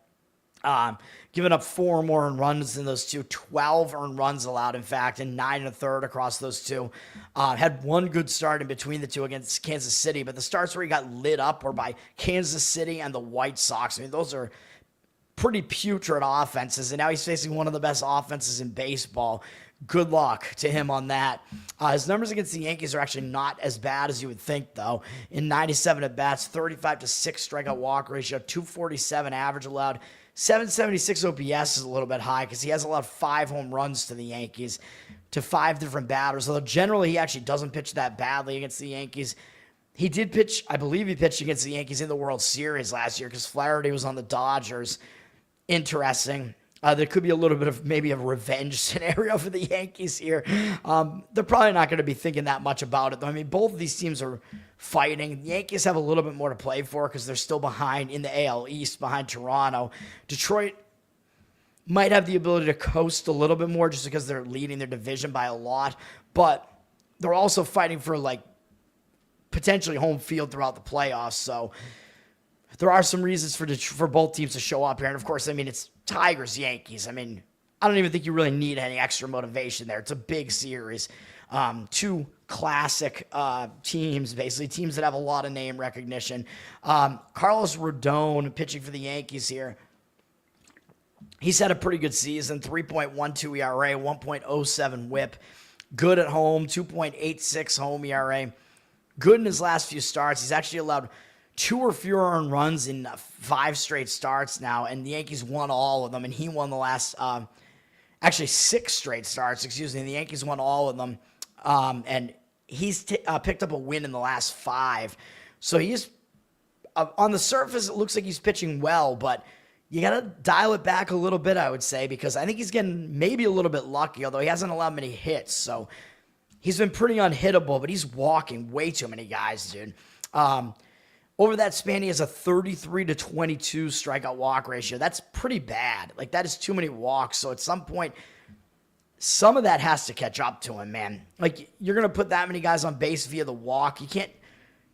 Giving up 4 or more earned runs in those 2, 12 earned runs allowed, in fact, and 9 1/3 across those 2. Had one good start in between the 2 against Kansas City, but the starts where he got lit up were by Kansas City and the White Sox. I mean, those are pretty putrid offenses, and now he's facing one of the best offenses in baseball. Good luck to him on that. His numbers against the Yankees are actually not as bad as you would think, though. In 97 at-bats, 35-6 strikeout walk ratio, 247 average allowed, 776 OPS is a little bit high because he has allowed 5 home runs to the Yankees, to 5 different batters, although generally he actually doesn't pitch that badly against the Yankees. He did pitch, I believe he pitched against the Yankees in the World Series last year because Flaherty was on the Dodgers. Interesting. There could be a little bit of maybe a revenge scenario for the Yankees here. They're probably not going to be thinking that much about it, though. I mean, both of these teams are fighting. The Yankees have a little bit more to play for because they're still behind in the AL East, behind Toronto. Detroit might have the ability to coast a little bit more just because they're leading their division by a lot, but they're also fighting for, like, potentially home field throughout the playoffs, so there are some reasons for both teams to show up here. And, of course, I mean, it's Tigers-Yankees. I mean, I don't even think you really need any extra motivation there. It's a big series. 2 classic teams, basically, teams that have a lot of name recognition. Carlos Rodon pitching for the Yankees here. He's had a pretty good season, 3.12 ERA, 1.07 whip. Good at home, 2.86 home ERA. Good in his last few starts. He's actually allowed 2 or fewer earned runs in 5 straight starts now, and the Yankees won all of them, and he won the last, actually 6 straight starts, excuse me, and the Yankees won all of them, and he's picked up a win in the last 5. So he's, on the surface, it looks like he's pitching well, but you got to dial it back a little bit, I would say, because I think he's getting maybe a little bit lucky, although he hasn't allowed many hits, so he's been pretty unhittable, but he's walking way too many guys, dude. Over that span, he has a 33-22 strikeout walk ratio. That's pretty bad. Like, that is too many walks. So at some point, some of that has to catch up to him, man. Like, you're going to put that many guys on base via the walk. You can't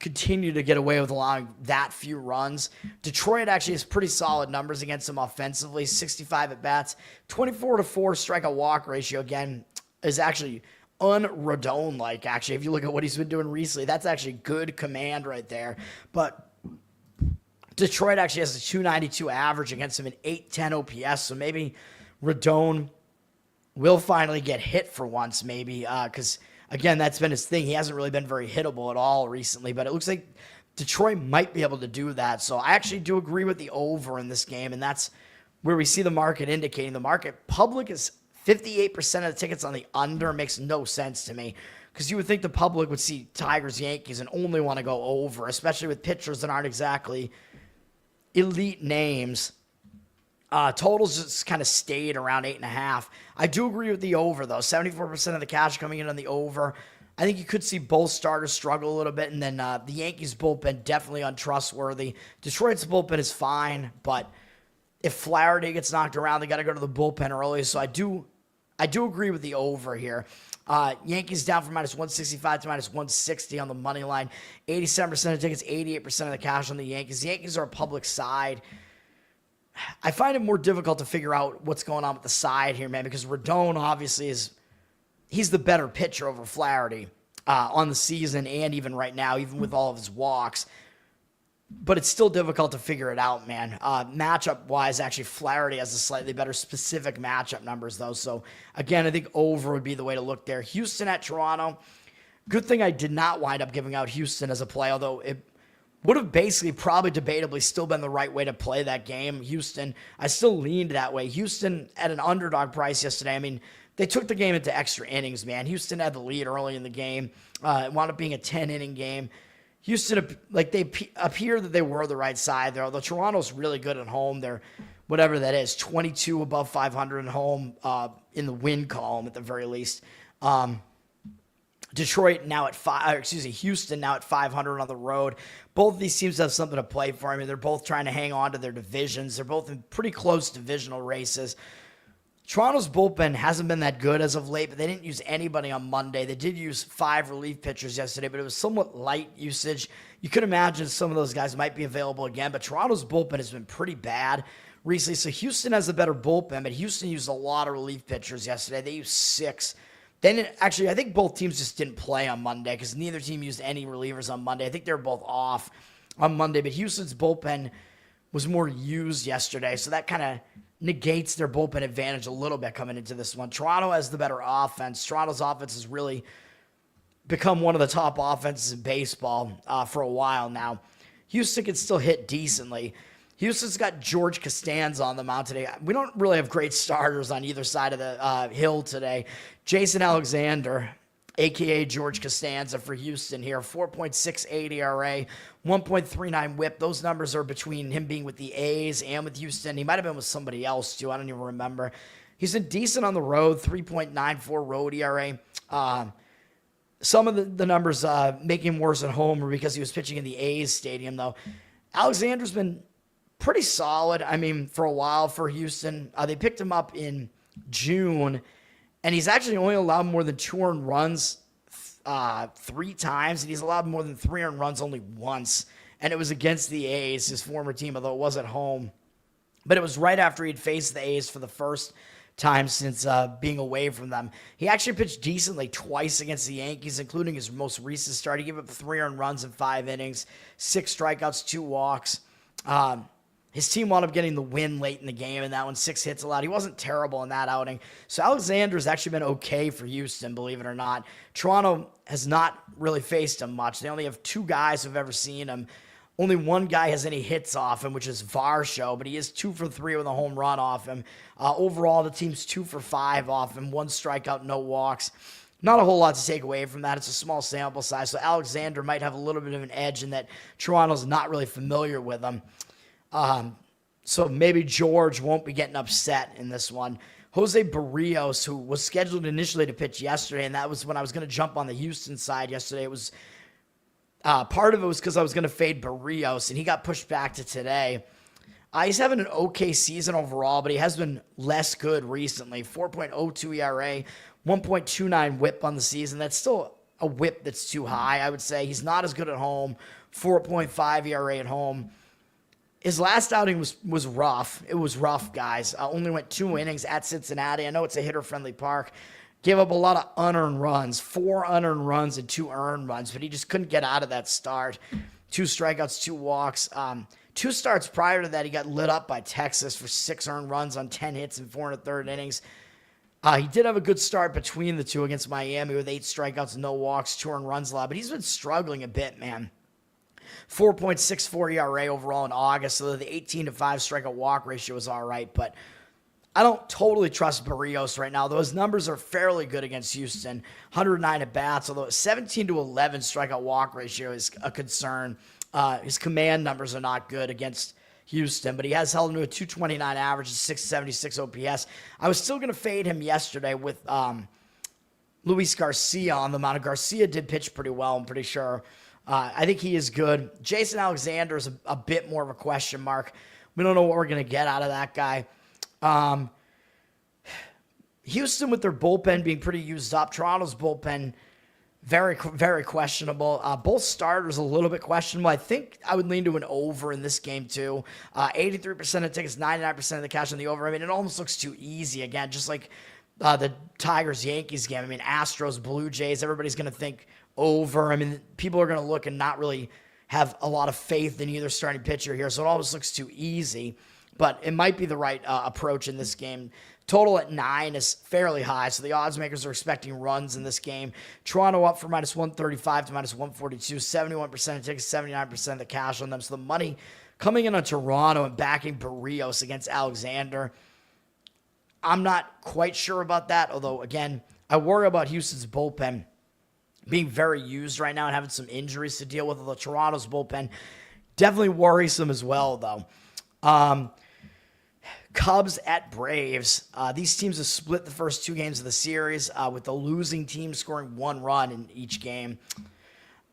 continue to get away with allowing that few runs. Detroit actually has pretty solid numbers against him offensively. 65 at-bats, 24-4 strikeout walk ratio, again, is actually un-Rodon-like, actually. If you look at what he's been doing recently, that's actually good command right there. But Detroit actually has a 292 average against him, an 810 OPS, so maybe Rodon will finally get hit for once, maybe, because, again, that's been his thing. He hasn't really been very hittable at all recently, but it looks like Detroit might be able to do that. So I actually do agree with the over in this game, and that's where we see the market indicating. The market public is 58% of the tickets on the under. Makes no sense to me because you would think the public would see Tigers, Yankees, and only want to go over, especially with pitchers that aren't exactly elite names. Totals just kind of stayed around 8.5. I do agree with the over, though. 74% of the cash coming in on the over. I think you could see both starters struggle a little bit, and then the Yankees' bullpen definitely untrustworthy. Detroit's bullpen is fine, but if Flaherty gets knocked around, they got to go to the bullpen early, so I do agree with the over here. Yankees down from -165 to -160 on the money line. 87% of tickets, 88% of the cash on the Yankees. The Yankees are a public side. I find it more difficult to figure out what's going on with the side here, man, because Rodon obviously he's the better pitcher over Flaherty on the season and even right now, even with all of his walks. But it's still difficult to figure it out, man. Matchup-wise, actually, Flaherty has a slightly better specific matchup numbers, though. So, again, I think over would be the way to look there. Houston at Toronto. Good thing I did not wind up giving out Houston as a play, although it would have basically probably debatably still been the right way to play that game. Houston, I still leaned that way. Houston at an underdog price yesterday. I mean, they took the game into extra innings, man. Houston had the lead early in the game. It wound up being a 10-inning game. Houston, like, they appear that they were the right side there, although Toronto's really good at home. They're, whatever that is, 22 above 500 at home in the win column at the very least. Houston now at 500 on the road. Both of these teams have something to play for. I mean, they're both trying to hang on to their divisions. They're both in pretty close divisional races. Toronto's bullpen hasn't been that good as of late, but they didn't use anybody on Monday. They did use 5 relief pitchers yesterday, but it was somewhat light usage. You could imagine some of those guys might be available again, but Toronto's bullpen has been pretty bad recently. So Houston has the better bullpen, but Houston used a lot of relief pitchers yesterday. They used 6. Then, actually, I think both teams just didn't play on Monday because neither team used any relievers on Monday. I think they were both off on Monday, but Houston's bullpen was more used yesterday, so that kind of negates their bullpen advantage a little bit coming into this one. Toronto has the better offense. Toronto's offense has really become one of the top offenses in baseball for a while now. Houston can still hit decently. Houston's got George Costanza on the mound today. We don't really have great starters on either side of the hill today. Jason Alexander, a.k.a. George Costanza for Houston here, 4.68 ERA, 1.39 whip. Those numbers are between him being with the A's and with Houston. He might have been with somebody else, too. I don't even remember. He's been decent on the road, 3.94 road ERA. Some of the numbers make him worse at home or because he was pitching in the A's stadium, though. Alexander's been pretty solid, I mean, for a while for Houston. They picked him up in June, and he's actually only allowed more than 2 earned runs 3 times, and he's allowed more than 3 earned runs only once, and it was against the A's, his former team, although it was at home. But it was right after he'd faced the A's for the first time since being away from them. He actually pitched decently twice against the Yankees, including his most recent start. He gave up 3 earned runs in 5 innings, 6 strikeouts, 2 walks. His team wound up getting the win late in the game, and that one 6 hits allowed. He wasn't terrible in that outing. So Alexander's actually been okay for Houston, believe it or not. Toronto has not really faced him much. They only have 2 guys who've ever seen him. Only one guy has any hits off him, which is Varsho, but he is 2 for 3 with a home run off him. Overall, the team's 2 for 5 off him, 1 strikeout, no walks. Not a whole lot to take away from that. It's a small sample size, so Alexander might have a little bit of an edge in that Toronto's not really familiar with him. So maybe George won't be getting upset in this one. Jose Barrios, who was scheduled initially to pitch yesterday, and that was when I was going to jump on the Houston side yesterday. It was part of it was because I was going to fade Barrios, and he got pushed back to today. He's having an okay season overall, but he has been less good recently. 4.02 ERA, 1.29 whip on the season. That's still a whip that's too high, I would say. He's not as good at home. 4.5 ERA at home. His last outing was rough. It was rough, guys. Only went 2 innings at Cincinnati. I know it's a hitter-friendly park. Gave up a lot of unearned runs, 4 unearned runs and 2 earned runs, but he just couldn't get out of that start. 2 strikeouts, 2 walks. 2 starts prior to that, he got lit up by Texas for 6 earned runs on 10 hits in 4 1/3 innings. He did have a good start between the 2 against Miami with 8 strikeouts, no walks, 2 earned runs allowed, but he's been struggling a bit, man. 4.64 ERA overall in August, so the 18-5 strikeout walk ratio is all right, but I don't totally trust Barrios right now. Those numbers are fairly good against Houston. 109 at bats, although a 17-11 strikeout walk ratio is a concern. His command numbers are not good against Houston, but he has held him to a 229 average and 676 OPS. I was still going to fade him yesterday with Luis Garcia on the mound. Garcia did pitch pretty well, I'm pretty sure. I think he is good. Jason Alexander is a bit more of a question mark. We don't know what we're going to get out of that guy. Houston with their bullpen being pretty used up. Toronto's bullpen Very, very questionable. Both starters a little bit questionable. I think I would lean to an over in this game too. 83% of tickets, 99% of the cash on the over. I mean, it almost looks too easy. Again, just like the Tigers-Yankees game. I mean, Astros, Blue Jays, everybody's going to think over. I mean, people are going to look and not really have a lot of faith in either starting pitcher here, so it almost looks too easy. But it might be the right approach in this game. Total at 9 is fairly high, so the odds makers are expecting runs in this game. Toronto up for minus 135 to minus 142, 71% of tickets, 79% of the cash on them. So the money coming in on Toronto and backing Barrios against Alexander. I'm not quite sure about that, although, again, I worry about Houston's bullpen being very used right now and having some injuries to deal with. Although Toronto's bullpen definitely worrisome as well, though. Cubs at Braves. These teams have split the first 2 games of the series, with the losing team scoring 1 run in each game.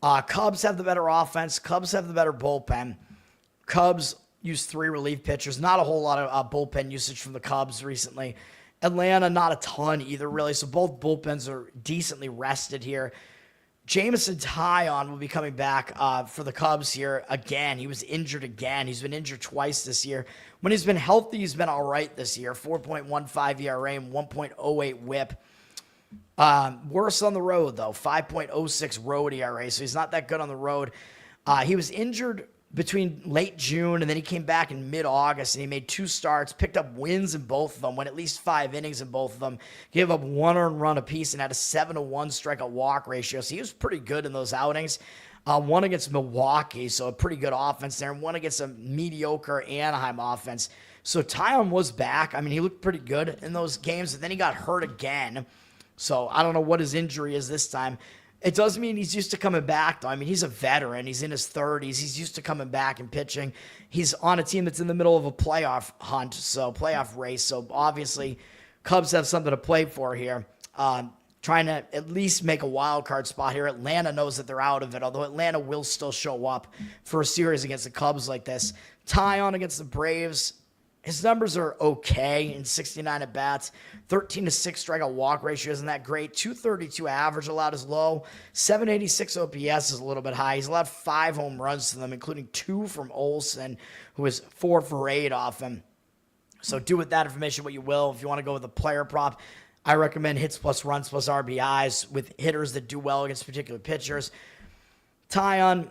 Cubs have the better offense. Cubs have the better bullpen. Cubs use 3 relief pitchers. Not a whole lot of bullpen usage from the Cubs recently. Atlanta, not a ton either, really. So both bullpens are decently rested here. Jameson Taillon will be coming back for the Cubs here again. He was injured again. He's been injured twice this year. When he's been healthy, he's been all right this year. 4.15 ERA and 1.08 WHIP. Worse on the road, though. 5.06 road ERA, so he's not that good on the road. He was injured between late June, and then he came back in mid-August, and he made 2 starts, picked up wins in both of them, went at least 5 innings in both of them, gave up 1 earned run apiece, and had a 7-1 strikeout walk ratio. So he was pretty good in those outings. 1 against Milwaukee, so a pretty good offense there, and 1 against a mediocre Anaheim offense. So Taillon was back. I mean, he looked pretty good in those games, and then he got hurt again. So I don't know what his injury is this time. It does mean he's used to coming back, though. I mean, he's a veteran. He's in his 30s. He's used to coming back and pitching. He's on a team that's in the middle of a playoff hunt, so playoff race. So obviously, Cubs have something to play for here. Trying to at least make a wild card spot here. Atlanta knows that they're out of it, although Atlanta will still show up for a series against the Cubs like this. Taillon against the Braves. His numbers are okay in 69 at-bats. 13-6 strikeout walk ratio isn't that great. 232 average allowed is low. 786 OPS is a little bit high. He's allowed 5 home runs to them, including 2 from Olsen, who is 4 for 8 off him. So do with that information what you will. If you want to go with a player prop, I recommend hits plus runs plus RBIs with hitters that do well against particular pitchers. Taillon,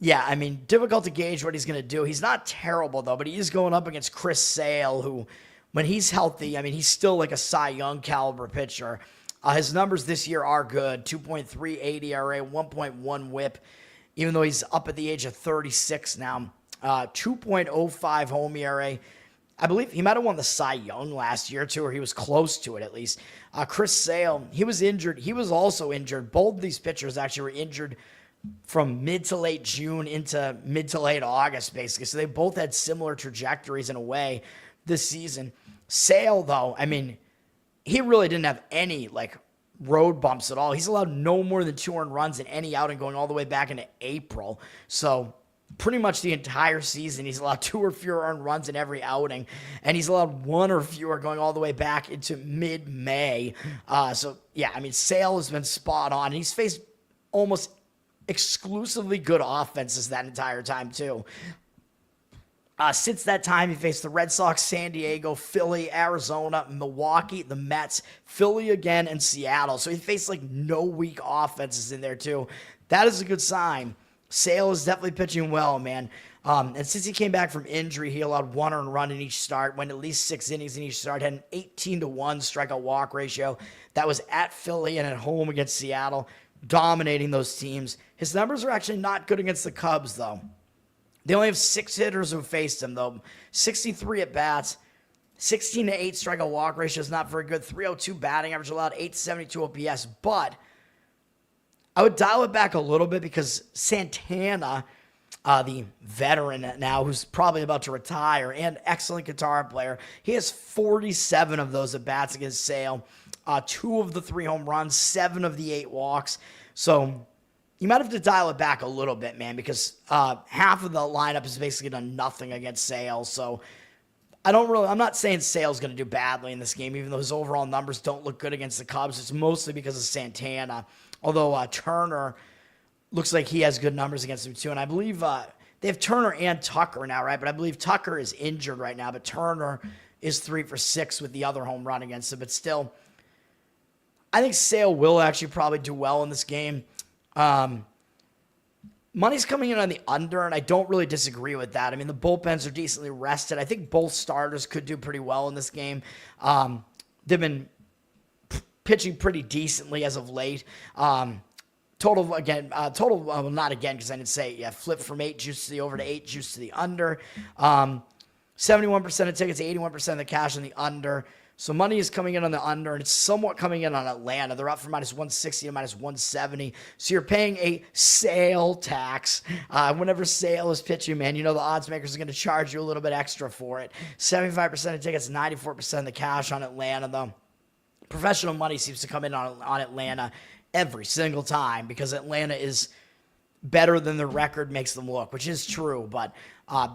yeah, I mean, difficult to gauge what he's going to do. He's not terrible, though, but he is going up against Chris Sale, who, when he's healthy, I mean, he's still like a Cy Young caliber pitcher. His numbers this year are good. 2.38 ERA, 1.1 WHIP, even though he's up at the age of 36 now. 2.05 home ERA. I believe he might have won the Cy Young last year, too, or he was close to it at least. Chris Sale, he was injured. He was also injured. Both of these pitchers actually were injured from mid to late June into mid to late August, basically. So they both had similar trajectories in a way this season. Sale, though, I mean, he really didn't have any, like, road bumps at all. He's allowed no more than 2 earned runs in any outing going all the way back into April. So pretty much the entire season, he's allowed 2 or fewer earned runs in every outing, and he's allowed 1 or fewer going all the way back into mid-May. So, yeah, I mean, Sale has been spot on. He's faced almost exclusively good offenses that entire time, too. Since that time, he faced the Red Sox, San Diego, Philly, Arizona, Milwaukee, the Mets, Philly again, and Seattle. So he faced, like, no weak offenses in there, too. That is a good sign. Sale is definitely pitching well, man. And since he came back from injury, he allowed 1 earned run in each start, went at least 6 innings in each start, had an 18-1 strikeout walk ratio. That was at Philly and at home against Seattle, dominating those teams. His numbers are actually not good against the Cubs, though. They only have 6 hitters who faced him, though. 63 at-bats, 16-8 strikeout walk ratio is not very good. 302 batting average allowed, 872 OPS. But I would dial it back a little bit because Santana, the veteran now who's probably about to retire and excellent guitar player, he has 47 of those at-bats against Sale. 2 of the 3 home runs, 7 of the 8 walks. So you might have to dial it back a little bit, man, because half of the lineup has basically done nothing against Sale. So I'm not saying Sale's going to do badly in this game, even though his overall numbers don't look good against the Cubs. It's mostly because of Santana. Although Turner looks like he has good numbers against him too. And I believe they have Turner and Tucker now, right? But I believe Tucker is injured right now, but Turner is 3 for 6 with the other home run against him. But still, I think Sale will actually probably do well in this game. Money's coming in on the under, and I don't really disagree with that. I mean, the bullpens are decently rested. I think both starters could do pretty well in this game. They've been pitching pretty decently as of late. Total, well, not again, because I didn't say it yet. Flip from 8 juice to the over to 8 juice to the under. 71% of tickets, 81% of the cash on the under. So money is coming in on the under, and it's somewhat coming in on Atlanta. They're up from -160 to -170. So you're paying a Sale tax. Whenever Sale is pitching, man, you know the odds makers are going to charge you a little bit extra for it. 75% of tickets, 94% of the cash on Atlanta, though. Professional money seems to come in on Atlanta every single time because Atlanta is better than the record makes them look, which is true. But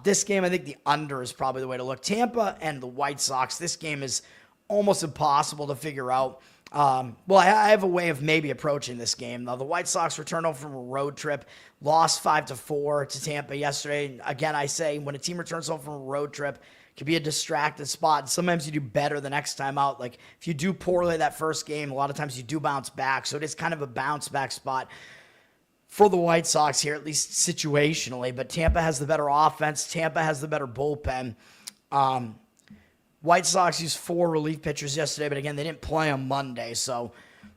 this game, I think the under is probably the way to look. Tampa and the White Sox, this game is almost impossible to figure out. Well, I have a way of maybe approaching this game. Now, the White Sox returned home from a road trip, lost 5-4 to Tampa yesterday. Again, I say when a team returns home from a road trip, it can be a distracted spot. And sometimes you do better the next time out. Like if you do poorly that first game, a lot of times you do bounce back. So it is kind of a bounce back spot for the White Sox here, at least situationally. But Tampa has the better offense. Tampa has the better bullpen. White Sox used 4 relief pitchers yesterday, but again, they didn't play on Monday, so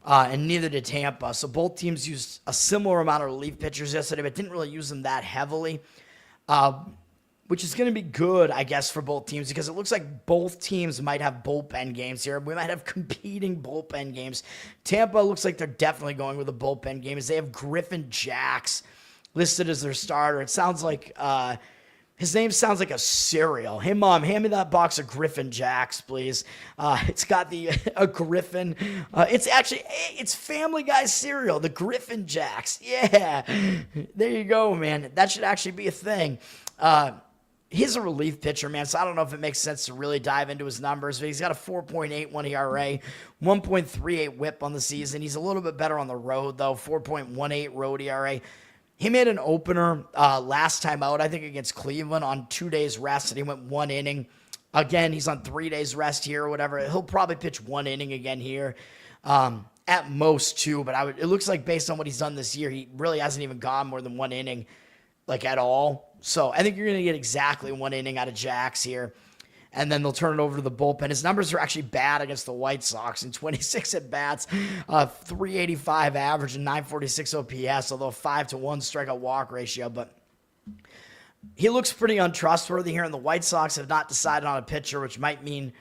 and neither did Tampa. So both teams used a similar amount of relief pitchers yesterday, but didn't really use them that heavily, which is going to be good, I guess, for both teams because it looks like both teams might have bullpen games here. We might have competing bullpen games. Tampa looks like they're definitely going with a bullpen game as they have Griffin Jacks listed as their starter. It sounds like his name sounds like a cereal. Hey, Mom, hand me that box of Griffin Jacks, please. It's got a Griffin. It's Family Guy cereal, the Griffin Jacks. Yeah, there you go, man. That should actually be a thing. He's a relief pitcher, man, so I don't know if it makes sense to really dive into his numbers, but he's got a 4.81 ERA, 1.38 whip on the season. He's a little bit better on the road, though, 4.18 road ERA. He made an opener last time out, I think, against Cleveland on 2 days rest, and he went 1 inning. Again, he's on 3 days rest here or whatever. He'll probably pitch 1 inning again here, at most 2. But it looks like based on what he's done this year, he really hasn't even gone more than 1 inning, like at all. So I think you're going to get exactly 1 inning out of Jacks here. And then they'll turn it over to the bullpen. His numbers are actually bad against the White Sox in 26 at-bats, 385 average and 946 OPS, although 5-1 strikeout walk ratio. But he looks pretty untrustworthy here, and the White Sox have not decided on a pitcher, which might mean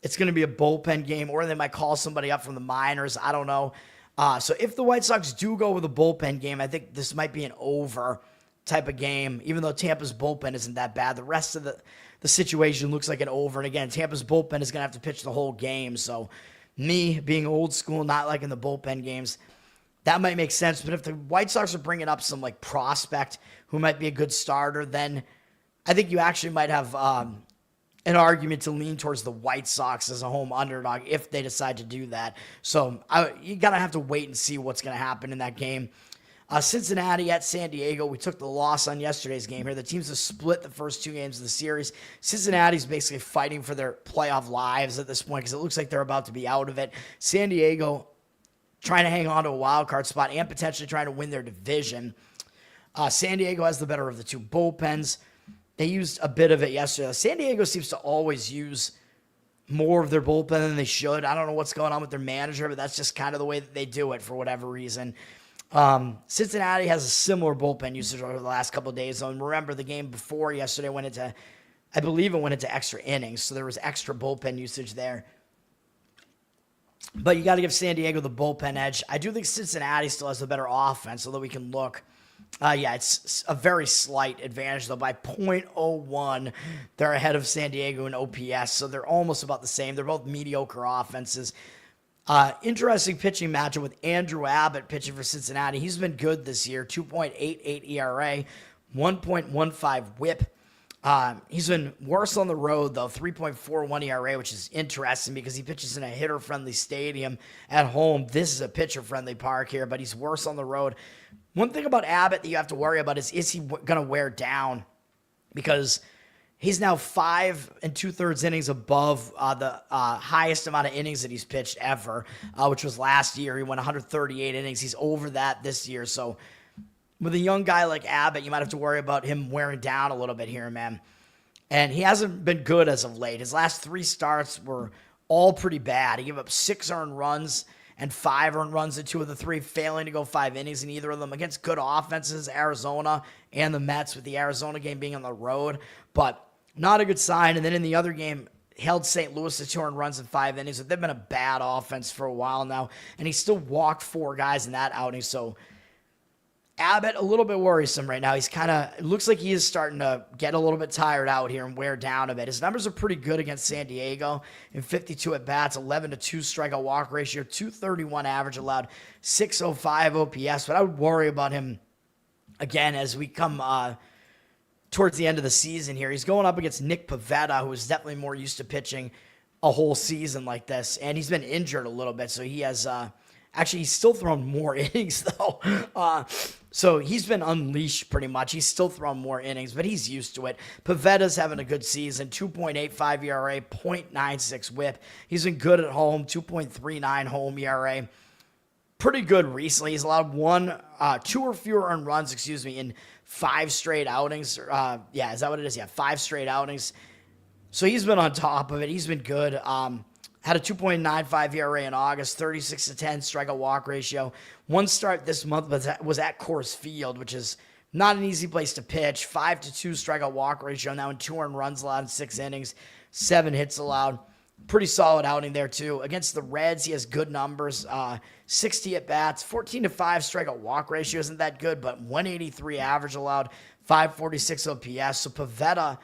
it's going to be a bullpen game, or they might call somebody up from the minors. I don't know. So if the White Sox do go with a bullpen game, I think this might be an over type of game, even though Tampa's bullpen isn't that bad. The rest of the situation looks like an over. And again, Tampa's bullpen is going to have to pitch the whole game. So me being old school, not liking the bullpen games, that might make sense. But if the White Sox are bringing up some like prospect who might be a good starter, then I think you actually might have an argument to lean towards the White Sox as a home underdog if they decide to do that. So you got to have to wait and see what's going to happen in that game. Cincinnati at San Diego. We took the loss on yesterday's game here. The teams have split the first 2 games of the series. Cincinnati's basically fighting for their playoff lives at this point because it looks like they're about to be out of it. San Diego trying to hang on to a wild card spot and potentially trying to win their division. San Diego has the better of the 2 bullpens. They used a bit of it yesterday. San Diego seems to always use more of their bullpen than they should. I don't know what's going on with their manager, but that's just kind of the way that they do it for whatever reason. Cincinnati has a similar bullpen usage over the last couple of days. And remember, the game before yesterday I believe it went into extra innings, so there was extra bullpen usage there. But you got to give San Diego the bullpen edge. I do think Cincinnati still has the better offense, although we can look. It's a very slight advantage, though. By .01, they're ahead of San Diego in OPS, so they're almost about the same. They're both mediocre offenses. Interesting pitching matchup with Andrew Abbott pitching for Cincinnati. He's been good this year, 2.88 ERA, 1.15 whip. He's been worse on the road, though, 3.41 ERA, which is interesting because he pitches in a hitter-friendly stadium. At home, this is a pitcher-friendly park here, but he's worse on the road. One thing about Abbott that you have to worry about is he going to wear down? Because he's now 5 2/3 innings above the highest amount of innings that he's pitched ever, which was last year. He went 138 innings. He's over that this year, so with a young guy like Abbott, you might have to worry about him wearing down a little bit here, man. And he hasn't been good as of late. His last 3 starts were all pretty bad. He gave up 6 earned runs and 5 earned runs in 2 of the 3, failing to go 5 innings in either of them against good offenses, Arizona and the Mets, with the Arizona game being on the road. But not a good sign. And then in the other game, held St. Louis to 2 earned runs in 5 innings. They've been a bad offense for a while now. And he still walked 4 guys in that outing. So Abbott, a little bit worrisome right now. He's it looks like he is starting to get a little bit tired out here and wear down a bit. His numbers are pretty good against San Diego in 52 at-bats, 11-2 strikeout walk ratio, 231 average allowed, 605 OPS. But I would worry about him again as we come towards the end of the season here. He's going up against Nick Pivetta, who is definitely more used to pitching a whole season like this. And he's been injured a little bit, so he has actually, he's still thrown more innings, though. So he's been unleashed pretty much. He's still thrown more innings, but he's used to it. Pavetta's having a good season, 2.85 ERA, 0.96 whip. He's been good at home, 2.39 home ERA. Pretty good recently. He's allowed 2 or fewer earned runs, in 5 straight outings. Is that what it is? Yeah, 5 straight outings. So he's been on top of it. He's been good. Had a 2.95 ERA in August, 36-10 strikeout walk ratio. 1 start this month was at Coors Field, which is not an easy place to pitch. 5-2 strikeout walk ratio. Now in 2 earned runs allowed in 6 innings, 7 hits allowed. Pretty solid outing there too. Against the Reds, he has good numbers. 60 at bats, 14-5 strikeout walk ratio isn't that good, but 183 average allowed, 546 OPS. So Pivetta,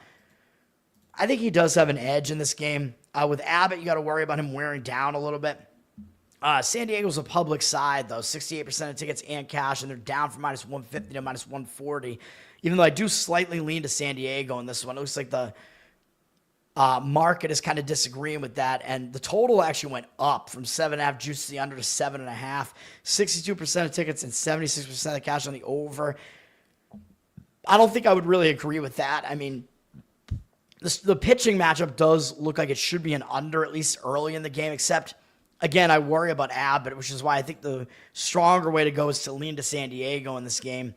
I think he does have an edge in this game. With Abbott, you got to worry about him wearing down a little bit. San Diego's a public side, though, 68% of tickets and cash, and they're down from minus 150 to minus 140. Even though I do slightly lean to San Diego in this one, it looks like the market is kind of disagreeing with that, and the total actually went up from 7.5 juice to the under to 7.5. 62% of tickets and 76% of the cash on the over. I don't think I would really agree with that. I mean, the pitching matchup does look like it should be an under, at least early in the game, except, again, I worry about Abbott, which is why I think the stronger way to go is to lean to San Diego in this game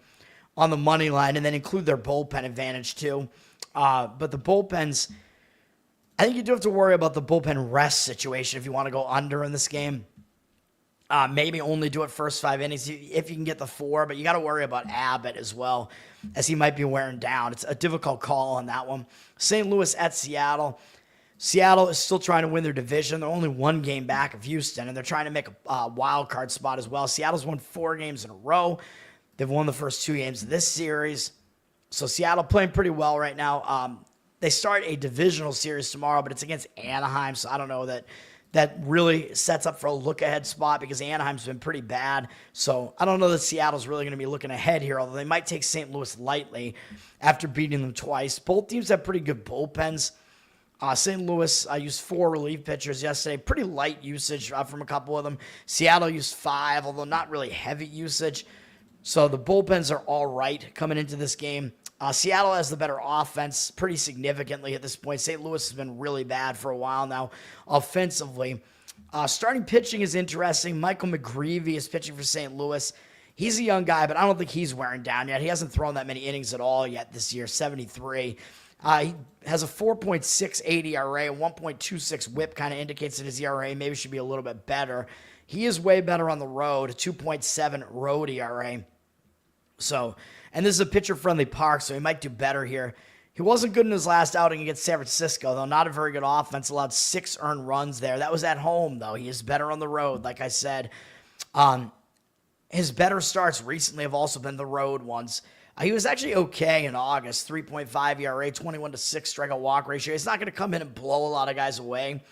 on the money line and then include their bullpen advantage too. But the bullpens, I think you do have to worry about the bullpen rest situation if you want to go under in this game. Maybe only do it first 5 innings if you can get the 4, but you got to worry about Abbott as well, as he might be wearing down. It's a difficult call on that one. St. Louis at Seattle. Seattle is still trying to win their division. They're only 1 game back of Houston, and they're trying to make a wild card spot as well. Seattle's won 4 games in a row. They've won the first 2 games of this series. So Seattle playing pretty well right now. They start a divisional series tomorrow, but it's against Anaheim, so I don't know that really sets up for a look-ahead spot because Anaheim's been pretty bad. So I don't know that Seattle's really going to be looking ahead here, although they might take St. Louis lightly after beating them twice. Both teams have pretty good bullpens. St. Louis used 4 relief pitchers yesterday. Pretty light usage from a couple of them. Seattle used 5, although not really heavy usage. So the bullpens are all right coming into this game. Seattle has the better offense pretty significantly at this point. St. Louis has been really bad for a while now offensively. Starting pitching is interesting. Michael McGreevy is pitching for St. Louis. He's a young guy, but I don't think he's wearing down yet. He hasn't thrown that many innings at all yet this year, 73. He has a 4.68 ERA, 1.26 whip, kind of indicates that his ERA maybe should be a little bit better. He is way better on the road, 2.7 road ERA. So, and this is a pitcher-friendly park, so he might do better here. He wasn't good in his last outing against San Francisco, though. Not a very good offense. Allowed 6 earned runs there. That was at home, though. He is better on the road, like I said. His better starts recently have also been the road ones. He was actually okay in August. 3.5 ERA, 21-6 strikeout walk ratio. He's not going to come in and blow a lot of guys away,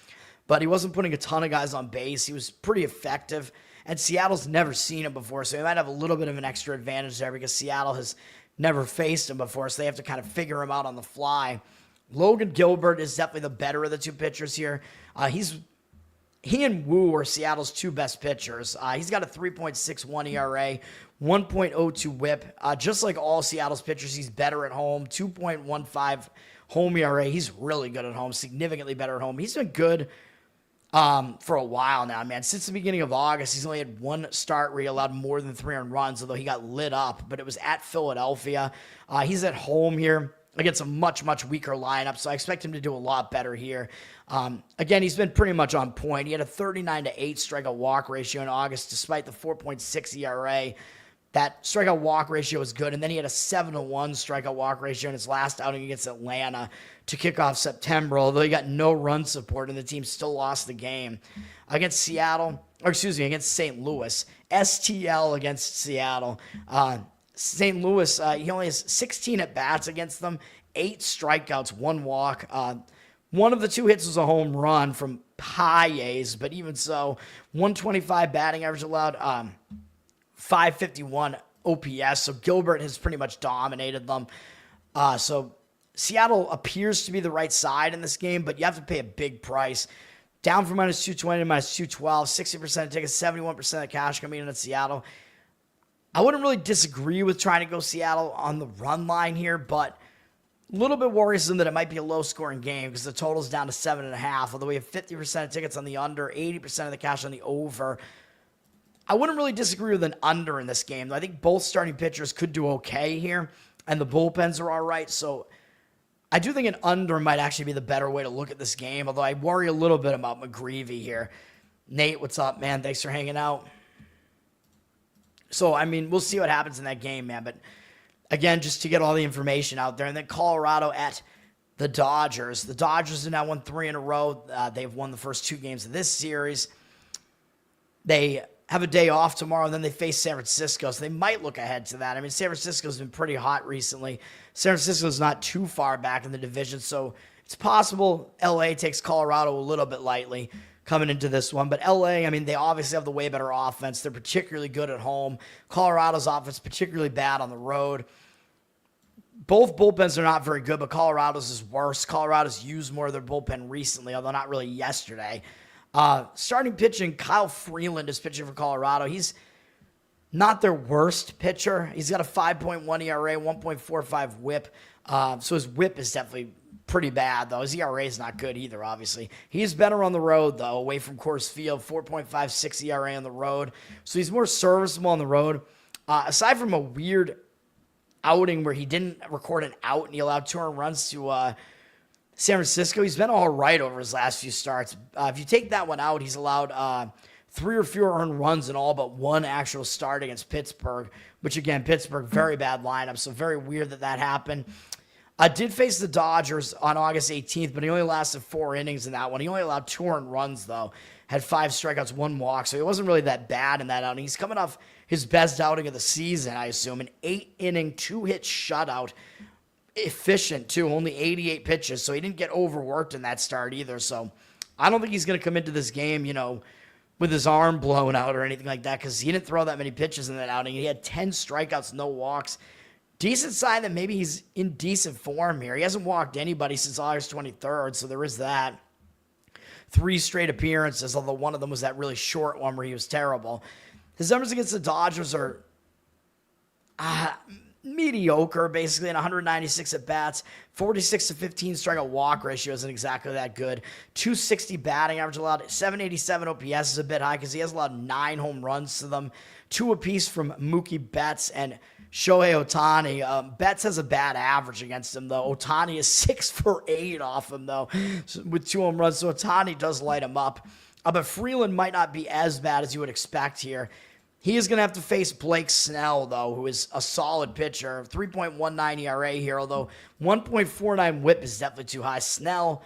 but he wasn't putting a ton of guys on base. He was pretty effective. And Seattle's never seen him before, so he might have a little bit of an extra advantage there because Seattle has never faced him before, so they have to kind of figure him out on the fly. Logan Gilbert is definitely the better of the two pitchers here. He and Wu are Seattle's two best pitchers. He's got a 3.61 ERA, 1.02 whip. Just like all Seattle's pitchers, he's better at home, 2.15 home ERA. He's really good at home, significantly better at home. He's been good for a while now, man. Since the beginning of August, he's only had one start where he allowed more than 3 earned runs, although he got lit up, but it was at Philadelphia. He's at home here against a much, much weaker lineup, so I expect him to do a lot better here. Again, he's been pretty much on point. He had a 39-8 strikeout walk ratio in August, despite the 4.6 ERA. That strikeout walk ratio was good, and then he had a 7-1 strikeout walk ratio in his last outing against Atlanta to kick off September, although he got no run support, and the team still lost the game. Against against St. Louis. STL against Seattle. St. Louis, he only has 16 at-bats against them, 8 strikeouts, 1 walk. One of the 2 hits was a home run from Paez, but even so, 125 batting average allowed, 551 OPS, so Gilbert has pretty much dominated them. So Seattle appears to be the right side in this game, but you have to pay a big price. Down from -220 to -212, 60% of tickets, 71% of cash coming in at Seattle. I wouldn't really disagree with trying to go Seattle on the run line here, but a little bit worrisome that it might be a low-scoring game because the total's down to 7.5, although we have 50% of tickets on the under, 80% of the cash on the over. I wouldn't really disagree with an under in this game. I think both starting pitchers could do okay here, and the bullpens are all right, so I do think an under might actually be the better way to look at this game, although I worry a little bit about McGreevy here. Nate, what's up, man? Thanks for hanging out. So, I mean, we'll see what happens in that game, man. But, again, just to get all the information out there. And then Colorado at the Dodgers. The Dodgers have now won 3 in a row. They've won the first 2 games of this series. They have a day off tomorrow, and then they face San Francisco. So they might look ahead to that. I mean, San Francisco's been pretty hot recently. San Francisco's not too far back in the division, so it's possible LA takes Colorado a little bit lightly coming into this one. But LA, I mean, they obviously have the way better offense. They're particularly good at home. Colorado's offense particularly bad on the road. Both bullpens are not very good, but Colorado's is worse. Colorado's used more of their bullpen recently, although not really yesterday. Starting pitching, Kyle Freeland is pitching for Colorado. He's not their worst pitcher. He's got a 5.1 ERA, 1.45 whip. So his whip is definitely pretty bad, though. His ERA is not good either, obviously. He's better on the road, though, away from Coors Field, 4.56 ERA on the road. So he's more serviceable on the road. Aside from a weird outing where he didn't record an out and he allowed 2 earned runs to San Francisco, he's been all right over his last few starts. If you take that one out, he's allowed 3 or fewer earned runs in all but 1 actual start against Pittsburgh, which, again, Pittsburgh, very bad lineup, so very weird that happened. Did face the Dodgers on August 18th, but he only lasted 4 innings in that one. He only allowed 2 earned runs, though. Had 5 strikeouts, 1 walk, so he wasn't really that bad in that outing. He's coming off his best outing of the season, I assume, an 8-inning, 2-hit shutout. Efficient, too, only 88 pitches, so he didn't get overworked in that start either. So I don't think he's going to come into this game, with his arm blown out or anything like that, because he didn't throw that many pitches in that outing. He had 10 strikeouts, no walks. Decent sign that maybe he's in decent form here. He hasn't walked anybody since August 23rd, so there is that. 3 straight appearances, although one of them was that really short one where he was terrible. His numbers against the Dodgers are mediocre, basically, in 196 at-bats. 46 to 15 strikeout walk ratio isn't exactly that good. 260 batting average allowed. 787 OPS is a bit high because he has allowed 9 home runs to them. 2 apiece from Mookie Betts and Shohei Ohtani. Betts has a bad average against him, though. Ohtani is 6 for 8 off him, though, with 2 home runs. So Ohtani does light him up. But Freeland might not be as bad as you would expect here. He is going to have to face Blake Snell, though, who is a solid pitcher. 3.19 ERA here, although 1.49 whip is definitely too high. Snell,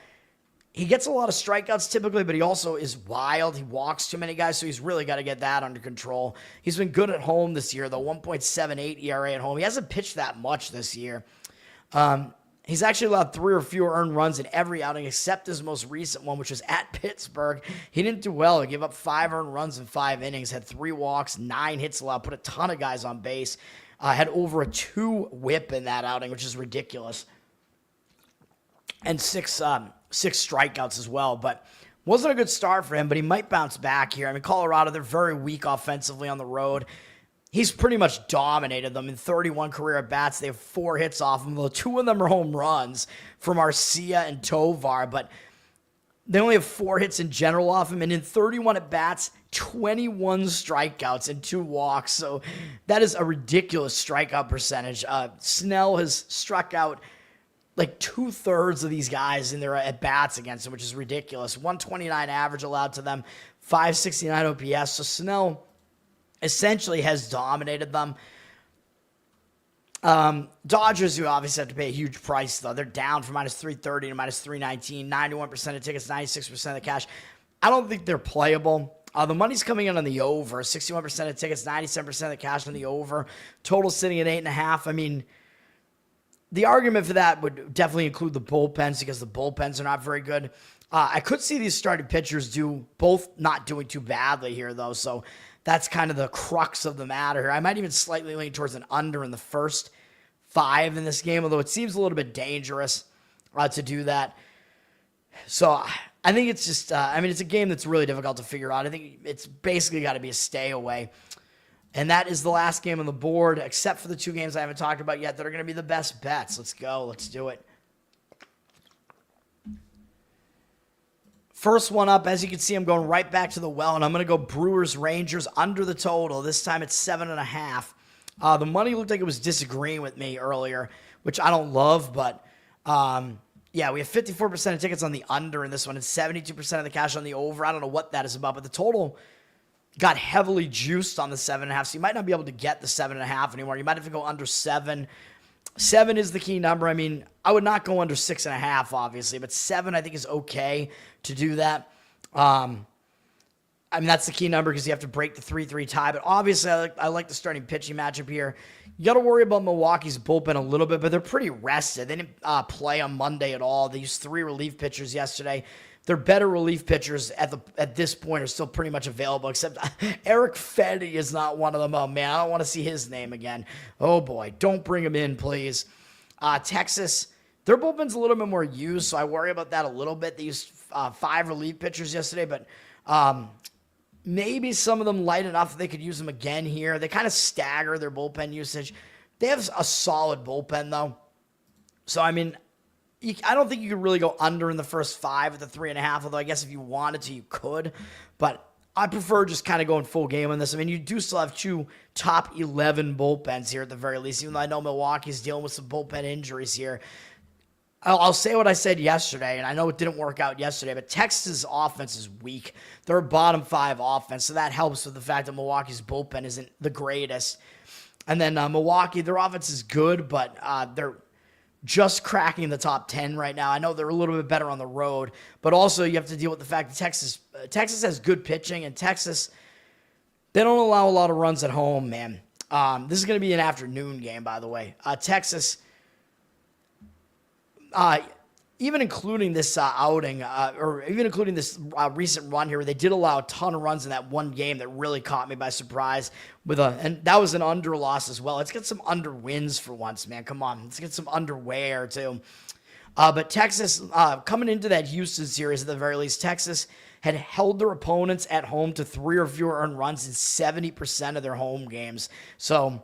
he gets a lot of strikeouts typically, but he also is wild. He walks too many guys, so he's really got to get that under control. He's been good at home this year, though, 1.78 ERA at home. He hasn't pitched that much this year. He's actually allowed 3 or fewer earned runs in every outing except his most recent one, which was at Pittsburgh. He didn't do well. He gave up 5 earned runs in 5 innings, had 3 walks, 9 hits allowed, put a ton of guys on base, had over a 2 whip in that outing, which is ridiculous, and 6 strikeouts as well. But wasn't a good start for him, but he might bounce back here. I mean, Colorado, they're very weak offensively on the road. He's pretty much dominated them in 31 career at-bats. They have 4 hits off him, though 2 of them are home runs from Arcia and Tovar, but they only have 4 hits in general off him, and in 31 at-bats, 21 strikeouts and 2 walks, so that is a ridiculous strikeout percentage. Snell has struck out like 2/3 of these guys in their at-bats against him, which is ridiculous. 129 average allowed to them, 569 OPS, so Snell essentially has dominated them. Dodgers, who obviously have to pay a huge price, though. They're down from -330 to -319, 91% of tickets, 96% of the cash. I don't think they're playable. The money's coming in on the over, 61% of tickets, 97% of the cash on the over. Total sitting at 8.5. I mean, the argument for that would definitely include the bullpens because the bullpens are not very good. I could see these starting pitchers both not doing too badly here, though, so that's kind of the crux of the matter here. I might even slightly lean towards an under in the first 5 in this game, although it seems a little bit dangerous to do that. So I think it's just, it's a game that's really difficult to figure out. I think it's basically got to be a stay away. And that is the last game on the board, except for the 2 games I haven't talked about yet that are going to be the best bets. Let's go. Let's do it. First one up, as you can see, I'm going right back to the well, and I'm going to go Brewers Rangers under the total. This time it's 7.5. The money looked like it was disagreeing with me earlier, which I don't love, but yeah, we have 54% of tickets on the under in this one and 72% of the cash on the over. I don't know what that is about, but the total got heavily juiced on the 7.5, so you might not be able to get the 7.5 anymore. You might have to go under 7. 7 is the key number. I mean, I would not go under 6.5, obviously, but 7 I think is okay to do that. That's the key number because you have to break the 3-3 tie, but obviously I like the starting pitching matchup here. You got to worry about Milwaukee's bullpen a little bit, but they're pretty rested. They didn't play on Monday at all. They used 3 relief pitchers yesterday. Their better relief pitchers at this point are still pretty much available, except Eric Fetty is not one of them. Oh, man, I don't want to see his name again. Oh, boy, don't bring him in, please. Texas, their bullpen's a little bit more used, so I worry about that a little bit. They used 5 relief pitchers yesterday, but maybe some of them light enough that they could use them again here. They kind of stagger their bullpen usage. They have a solid bullpen, though. So, I mean, I don't think you could really go under in the first 5 at the 3.5, although I guess if you wanted to, you could. But I prefer just kind of going full game on this. I mean, you do still have 2 top 11 bullpens here at the very least, even though I know Milwaukee's dealing with some bullpen injuries here. I'll say what I said yesterday, and I know it didn't work out yesterday, but Texas' offense is weak. They're a bottom 5 offense, so that helps with the fact that Milwaukee's bullpen isn't the greatest. And then Milwaukee, their offense is good, but they're just cracking the top 10 right now. I know they're a little bit better on the road, but also you have to deal with the fact that Texas has good pitching, and Texas, they don't allow a lot of runs at home, man. This is going to be an afternoon game, by the way. Texas, even including this outing, or even including this recent run here, where they did allow a ton of runs in that one game that really caught me by surprise. And that was an under loss as well. Let's get some under wins for once, man. Come on, let's get some underwear too. But Texas, coming into that Houston series at the very least, Texas had held their opponents at home to 3 or fewer earned runs in 70% of their home games. So,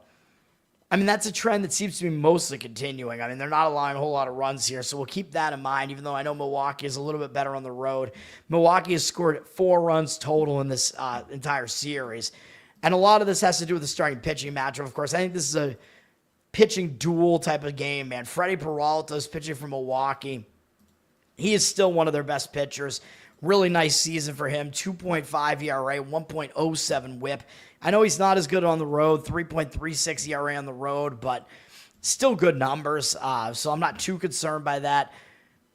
I mean, that's a trend that seems to be mostly continuing. I mean, they're not allowing a whole lot of runs here, so we'll keep that in mind, even though I know Milwaukee is a little bit better on the road. Milwaukee has scored 4 runs total in this entire series, and a lot of this has to do with the starting pitching matchup, of course. I think this is a pitching duel type of game, man. Freddie Peralta is pitching for Milwaukee. He is still one of their best pitchers. Really nice season for him. 2.5 ERA, 1.07 whip. I know he's not as good on the road, 3.36 ERA on the road, but still good numbers, so I'm not too concerned by that.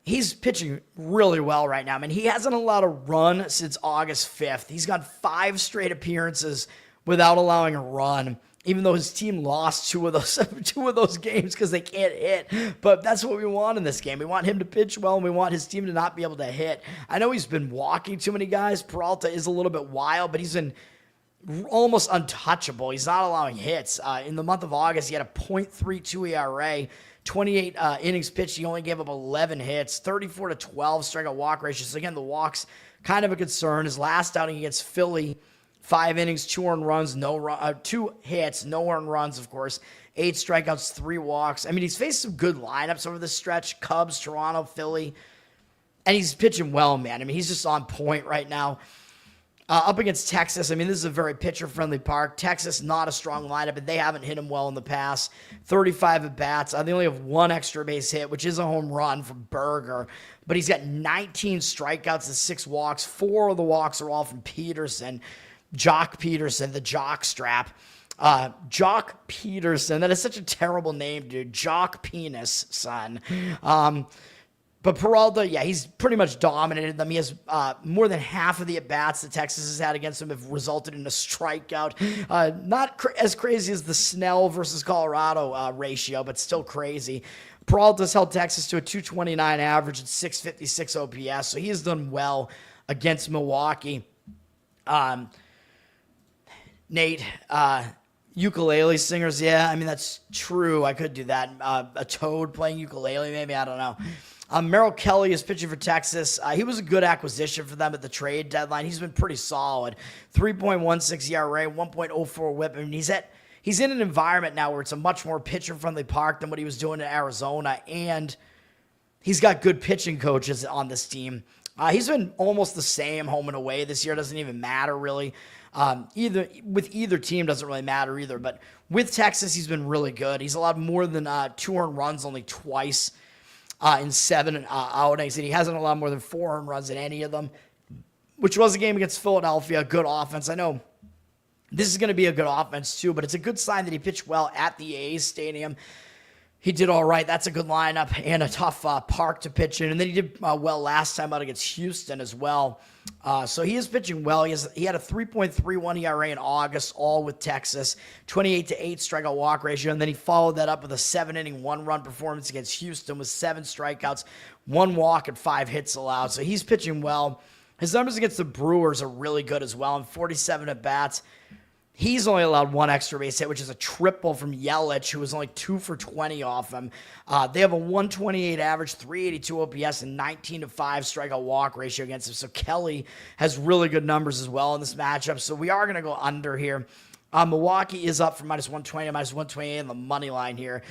He's pitching really well right now. I mean, he hasn't allowed a run since August 5th. He's got 5 straight appearances without allowing a run. even though his team lost two of those games because they can't hit. But that's what we want in this game. We want him to pitch well, and we want his team to not be able to hit. I know he's been walking too many guys. Peralta is a little bit wild, but he's been almost untouchable. He's not allowing hits. In the month of August, he had a .32 ERA, 28 innings pitched. He only gave up 11 hits, 34-12 strikeout walk ratio. So again, the walks kind of a concern. His last outing against Philly, 5 innings, 2 earned runs, 2 hits, no earned runs, of course, 8 strikeouts, 3 walks. I mean, he's faced some good lineups over this stretch: Cubs, Toronto, Philly, and he's pitching well, man. I mean, he's just on point right now. Up against Texas, I mean, this is a very pitcher-friendly park. Texas, not a strong lineup, but they haven't hit him well in the past. 35 at-bats. They only have 1 extra base hit, which is a home run from Berger. But he's got 19 strikeouts and 6 walks. 4 of the walks are all from Peterson. Jock Peterson, the jock strap. Jock Peterson, that is such a terrible name, dude. Jock Penis, son. But Peralta, yeah, he's pretty much dominated them. He has more than half of the at-bats that Texas has had against him have resulted in a strikeout. Not as crazy as the Snell versus Colorado ratio, but still crazy. Peralta's held Texas to a 229 average and 656 OPS, so he has done well against Milwaukee. Nate, ukulele singers, yeah, I mean, that's true. I could do that. A toad playing ukulele, maybe, I don't know. Merrill Kelly is pitching for Texas. He was a good acquisition for them at the trade deadline. He's been pretty solid. 3.16 ERA, 1.04 whip. I mean, he's in an environment now where it's a much more pitcher-friendly park than what he was doing in Arizona, and he's got good pitching coaches on this team. He's been almost the same home and away this year. It doesn't even matter, really. Either team doesn't really matter either, but with Texas, he's been really good. He's allowed more than 2 earned runs only twice in 7 outings, and he hasn't allowed more than 4 earned runs in any of them, which was a game against Philadelphia. Good offense. I know this is going to be a good offense too, but it's a good sign that he pitched well at the A's Stadium. He did all right. That's a good lineup and a tough park to pitch in. And then he did well last time out against Houston as well. So he is pitching well. He had a 3.31 ERA in August, all with Texas, 28-8 strikeout walk ratio. And then he followed that up with a 7-inning, 1-run performance against Houston with 7 strikeouts, 1 walk, and 5 hits allowed. So he's pitching well. His numbers against the Brewers are really good as well. In 47 at-bats, he's only allowed 1 extra base hit, which is a triple from Yelich, who was only 2 for 20 off him. They have a 128 average, 382 OPS, and 19-5 strikeout walk ratio against him. So Kelly has really good numbers as well in this matchup. So we are going to go under here. Milwaukee is up from -120 to -128 on the money line here.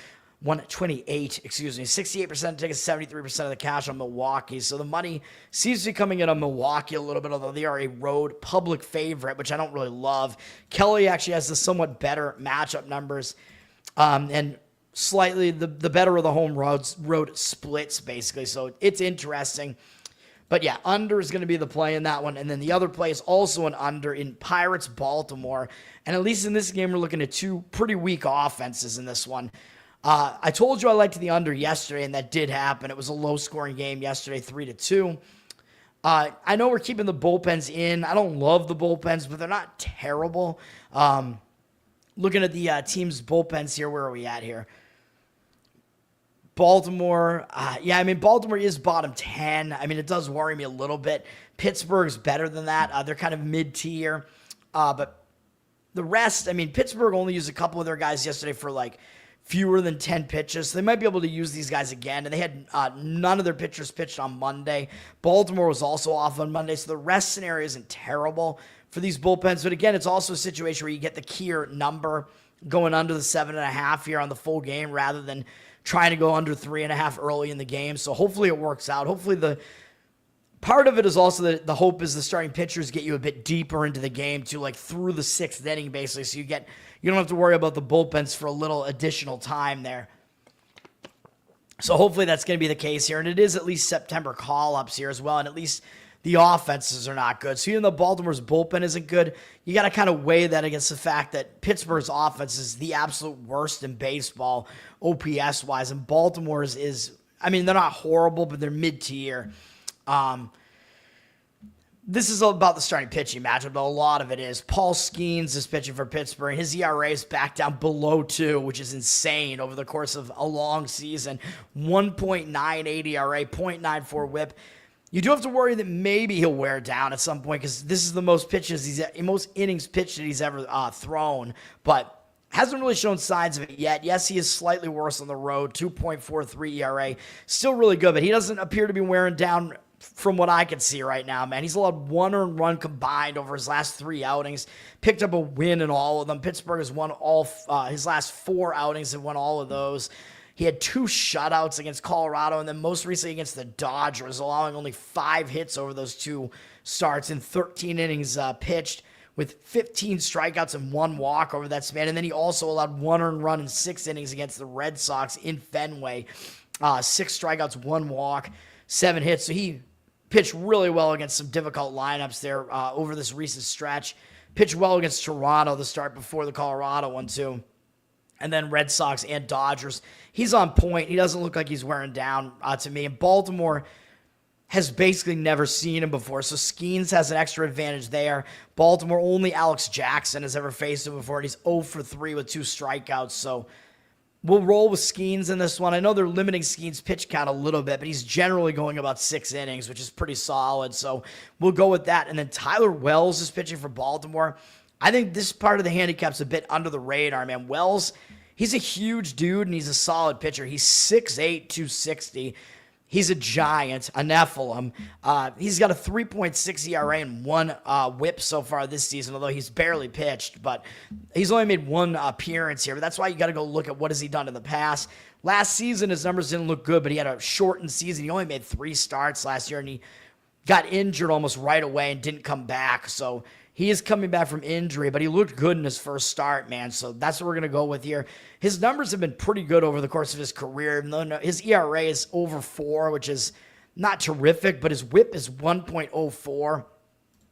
128, excuse me, 68% tickets, 73% of the cash on Milwaukee. So the money seems to be coming in on Milwaukee a little bit, although they are a road public favorite, which I don't really love. Kelly actually has the somewhat better matchup numbers, and slightly the better of the home road splits, basically. So it's interesting. But yeah, under is going to be the play in that one. And then the other play is also an under in Pirates Baltimore. And at least in this game, we're looking at 2 pretty weak offenses in this one. I told you I liked the under yesterday, and that did happen. It was a low-scoring game yesterday, 3-2. I know we're keeping the bullpens in. I don't love the bullpens, but they're not terrible. Looking at the team's bullpens here, where are we at here? Baltimore, Baltimore is bottom 10. I mean, it does worry me a little bit. Pittsburgh's better than that. They're kind of mid-tier. But the rest, I mean, Pittsburgh only used a couple of their guys yesterday for, fewer than 10 pitches. So they might be able to use these guys again. And they had none of their pitchers pitched on Monday. Baltimore was also off on Monday. So the rest scenario isn't terrible for these bullpens. But again, it's also a situation where you get the keyer number going under the 7.5 here on the full game rather than trying to go under 3.5 early in the game. So hopefully it works out. Hopefully the part of it is also that the hope is the starting pitchers get you a bit deeper into the game to through the 6th inning, basically. So you don't have to worry about the bullpens for a little additional time there. So hopefully that's going to be the case here. And it is at least September call-ups here as well. And at least the offenses are not good. So even though Baltimore's bullpen isn't good, you got to kind of weigh that against the fact that Pittsburgh's offense is the absolute worst in baseball, OPS-wise. And Baltimore's is, I mean, they're not horrible, but they're mid-tier. This is all about the starting pitching matchup, though a lot of it is. Paul Skeens is pitching for Pittsburgh, and his ERA is back down below 2, which is insane over the course of a long season. 1.98 ERA, 0.94 whip. You do have to worry that maybe he'll wear down at some point because this is the most most innings pitched that he's ever thrown, but hasn't really shown signs of it yet. Yes, he is slightly worse on the road, 2.43 ERA. Still really good, but he doesn't appear to be wearing down from what I can see right now, man. He's allowed 1 earned run combined over his last 3 outings. Picked up a win in all of them. Pittsburgh has won his last 4 outings and won all of those. He had 2 shutouts against Colorado and then most recently against the Dodgers, allowing only 5 hits over those 2 starts in 13 innings pitched with 15 strikeouts and 1 walk over that span. And then he also allowed 1 earned run in 6 innings against the Red Sox in Fenway. 6 strikeouts, 1 walk, 7 hits. So he pitched really well against some difficult lineups there over this recent stretch. Pitched well against Toronto, the start before the Colorado one too. And then Red Sox and Dodgers. He's on point. He doesn't look like he's wearing down to me. And Baltimore has basically never seen him before. So Skeens has an extra advantage there. Baltimore, only Alex Jackson has ever faced him before. And he's 0 for 3 with 2 strikeouts. So we'll roll with Skeens in this one. I know they're limiting Skeens' pitch count a little bit, but he's generally going about 6 innings, which is pretty solid. So we'll go with that. And then Tyler Wells is pitching for Baltimore. I think this part of the handicap's a bit under the radar, man. Wells, he's a huge dude, and he's a solid pitcher. He's 6'8", 260. He's a giant, a Nephilim. He's got a 3.6 ERA and 1 whip so far this season, although he's barely pitched. But he's only made 1 appearance here. But that's why you got to go look at what has he done in the past. Last season, his numbers didn't look good, but he had a shortened season. He only made 3 starts last year, and he got injured almost right away and didn't come back. So he is coming back from injury, but he looked good in his first start, man. So that's what we're going to go with here. His numbers have been pretty good over the course of his career. His ERA is over 4, which is not terrific, but his whip is 1.04.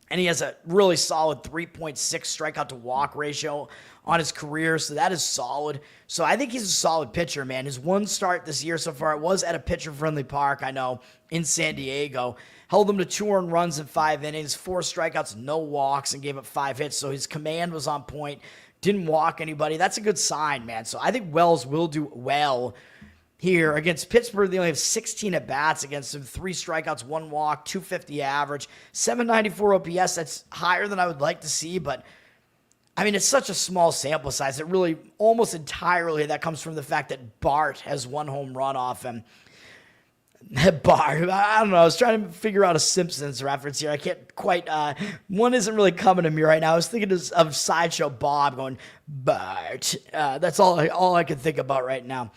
And he has a really solid 3.6 strikeout to walk ratio on his career. So that is solid. So I think he's a solid pitcher, man. His 1 start this year so far, it was at a pitcher-friendly park, I know, in San Diego. Held him to 2 earned runs in 5 innings, 4 strikeouts, no walks, and gave up 5 hits. So his command was on point. Didn't walk anybody. That's a good sign, man. So I think Wells will do well here. Against Pittsburgh, they only have 16 at-bats against him. 3 strikeouts, 1 walk, 250 average, 794 OPS. That's higher than I would like to see, but I mean, it's such a small sample size. It really, almost entirely, that comes from the fact that Bart has 1 home run off him. Bart, I don't know. I was trying to figure out a Simpsons reference here. I can't quite, one isn't really coming to me right now. I was thinking of Sideshow Bob going, Bart. That's all I can think about right now.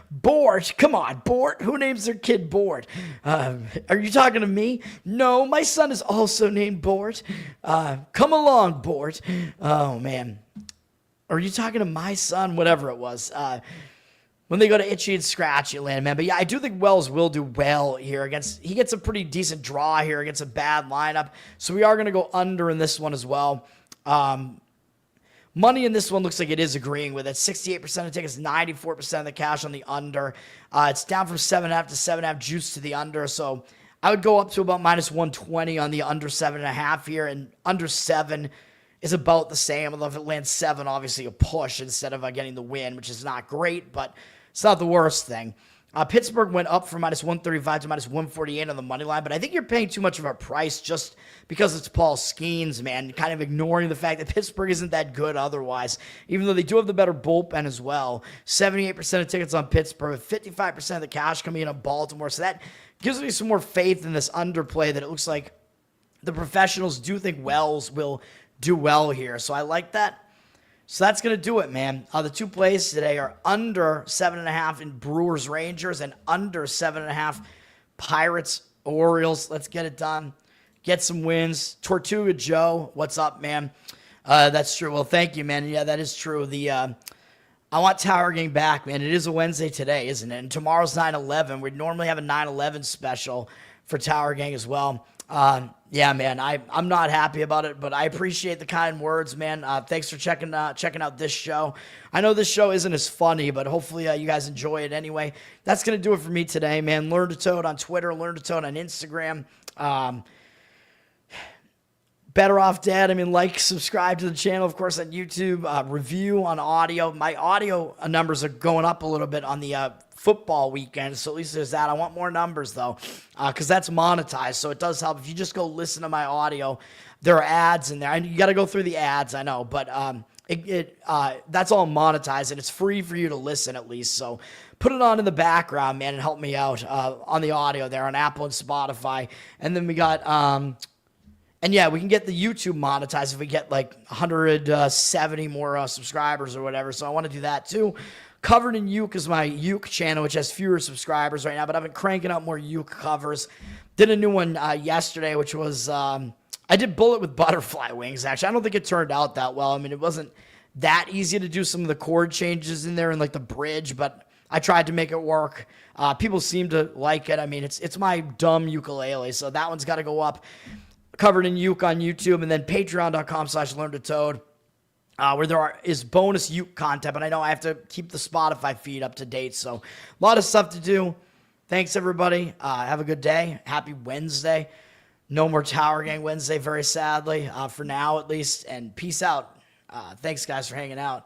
Bort, come on, Bort. Who names their kid Bort? Are you talking to me? No, my son is also named Bort. Come along, Bort. Oh, man. Are you talking to my son? Whatever it was. When they go to Itchy and Scratchy land, man. But yeah, I do think Wells will do well here against, he gets a pretty decent draw here against a bad lineup. So we are going to go under in this one as well. Money in this one looks like it is agreeing with it. 68% of tickets, 94% of the cash on the under. It's down from 7.5 to 7.5 juice to the under. So I would go up to about minus 120 on the under 7.5 here, and under 7 is about the same. Although if it lands 7, obviously a push instead of getting the win, which is not great, but it's not the worst thing. Pittsburgh went up from minus 135 to minus 148 on the money line, but I think you're paying too much of a price just because it's Paul Skeens, man, kind of ignoring the fact that Pittsburgh isn't that good otherwise, even though they do have the better bullpen as well. 78% of tickets on Pittsburgh, 55% of the cash coming in on Baltimore, so that gives me some more faith in this underplay that it looks like the professionals do think Wells will do well here, so I like that. So that's going to do it, man. The 2 plays today are under 7.5 in Brewers Rangers and under 7.5 Pirates Orioles. Let's get it done. Get some wins. Tortuga Joe, what's up, man? That's true. Well, thank you, man. Yeah, that is true. I want Tower Gang back, man. It is a Wednesday today, isn't it? And tomorrow's 9/11. We normally have a 9/11 special for Tower Gang as well. Yeah, man, I'm not happy about it, but I appreciate the kind words, man. Thanks for checking out this show. I know this show isn't as funny, but hopefully you guys enjoy it anyway. That's going to do it for me today, man. Learn to Toad on Twitter, Learn to Toad on Instagram. Better Off Dead. I mean, like, subscribe to the channel, of course, on YouTube. Review on audio. My audio numbers are going up a little bit on the football weekend, so at least there's that. I want more numbers, though, because that's monetized, so it does help. If you just go listen to my audio, there are ads in there. And you got to go through the ads, I know, but that's all monetized, and it's free for you to listen at least. So put it on in the background, man, and help me out on the audio there on Apple and Spotify. And then we got, and yeah, we can get the YouTube monetized if we get like 170 more subscribers or whatever. So I want to do that too. Covered in Uke is my Uke channel, which has fewer subscribers right now, but I've been cranking out more Uke covers. Did a new one yesterday, which was, I did Bullet with Butterfly Wings, actually. I don't think it turned out that well. I mean, it wasn't that easy to do some of the chord changes in there and like the bridge, but I tried to make it work. People seem to like it. I mean, it's my dumb ukulele, so that one's got to go up. Covered in Uke on YouTube, and then patreon.com/learntotode. Where there is bonus Uke content, but I know I have to keep the Spotify feed up to date, so a lot of stuff to do. Thanks, everybody. Have a good day. Happy Wednesday. No more Tower Gang Wednesday, very sadly, for now at least, and peace out. Thanks, guys, for hanging out.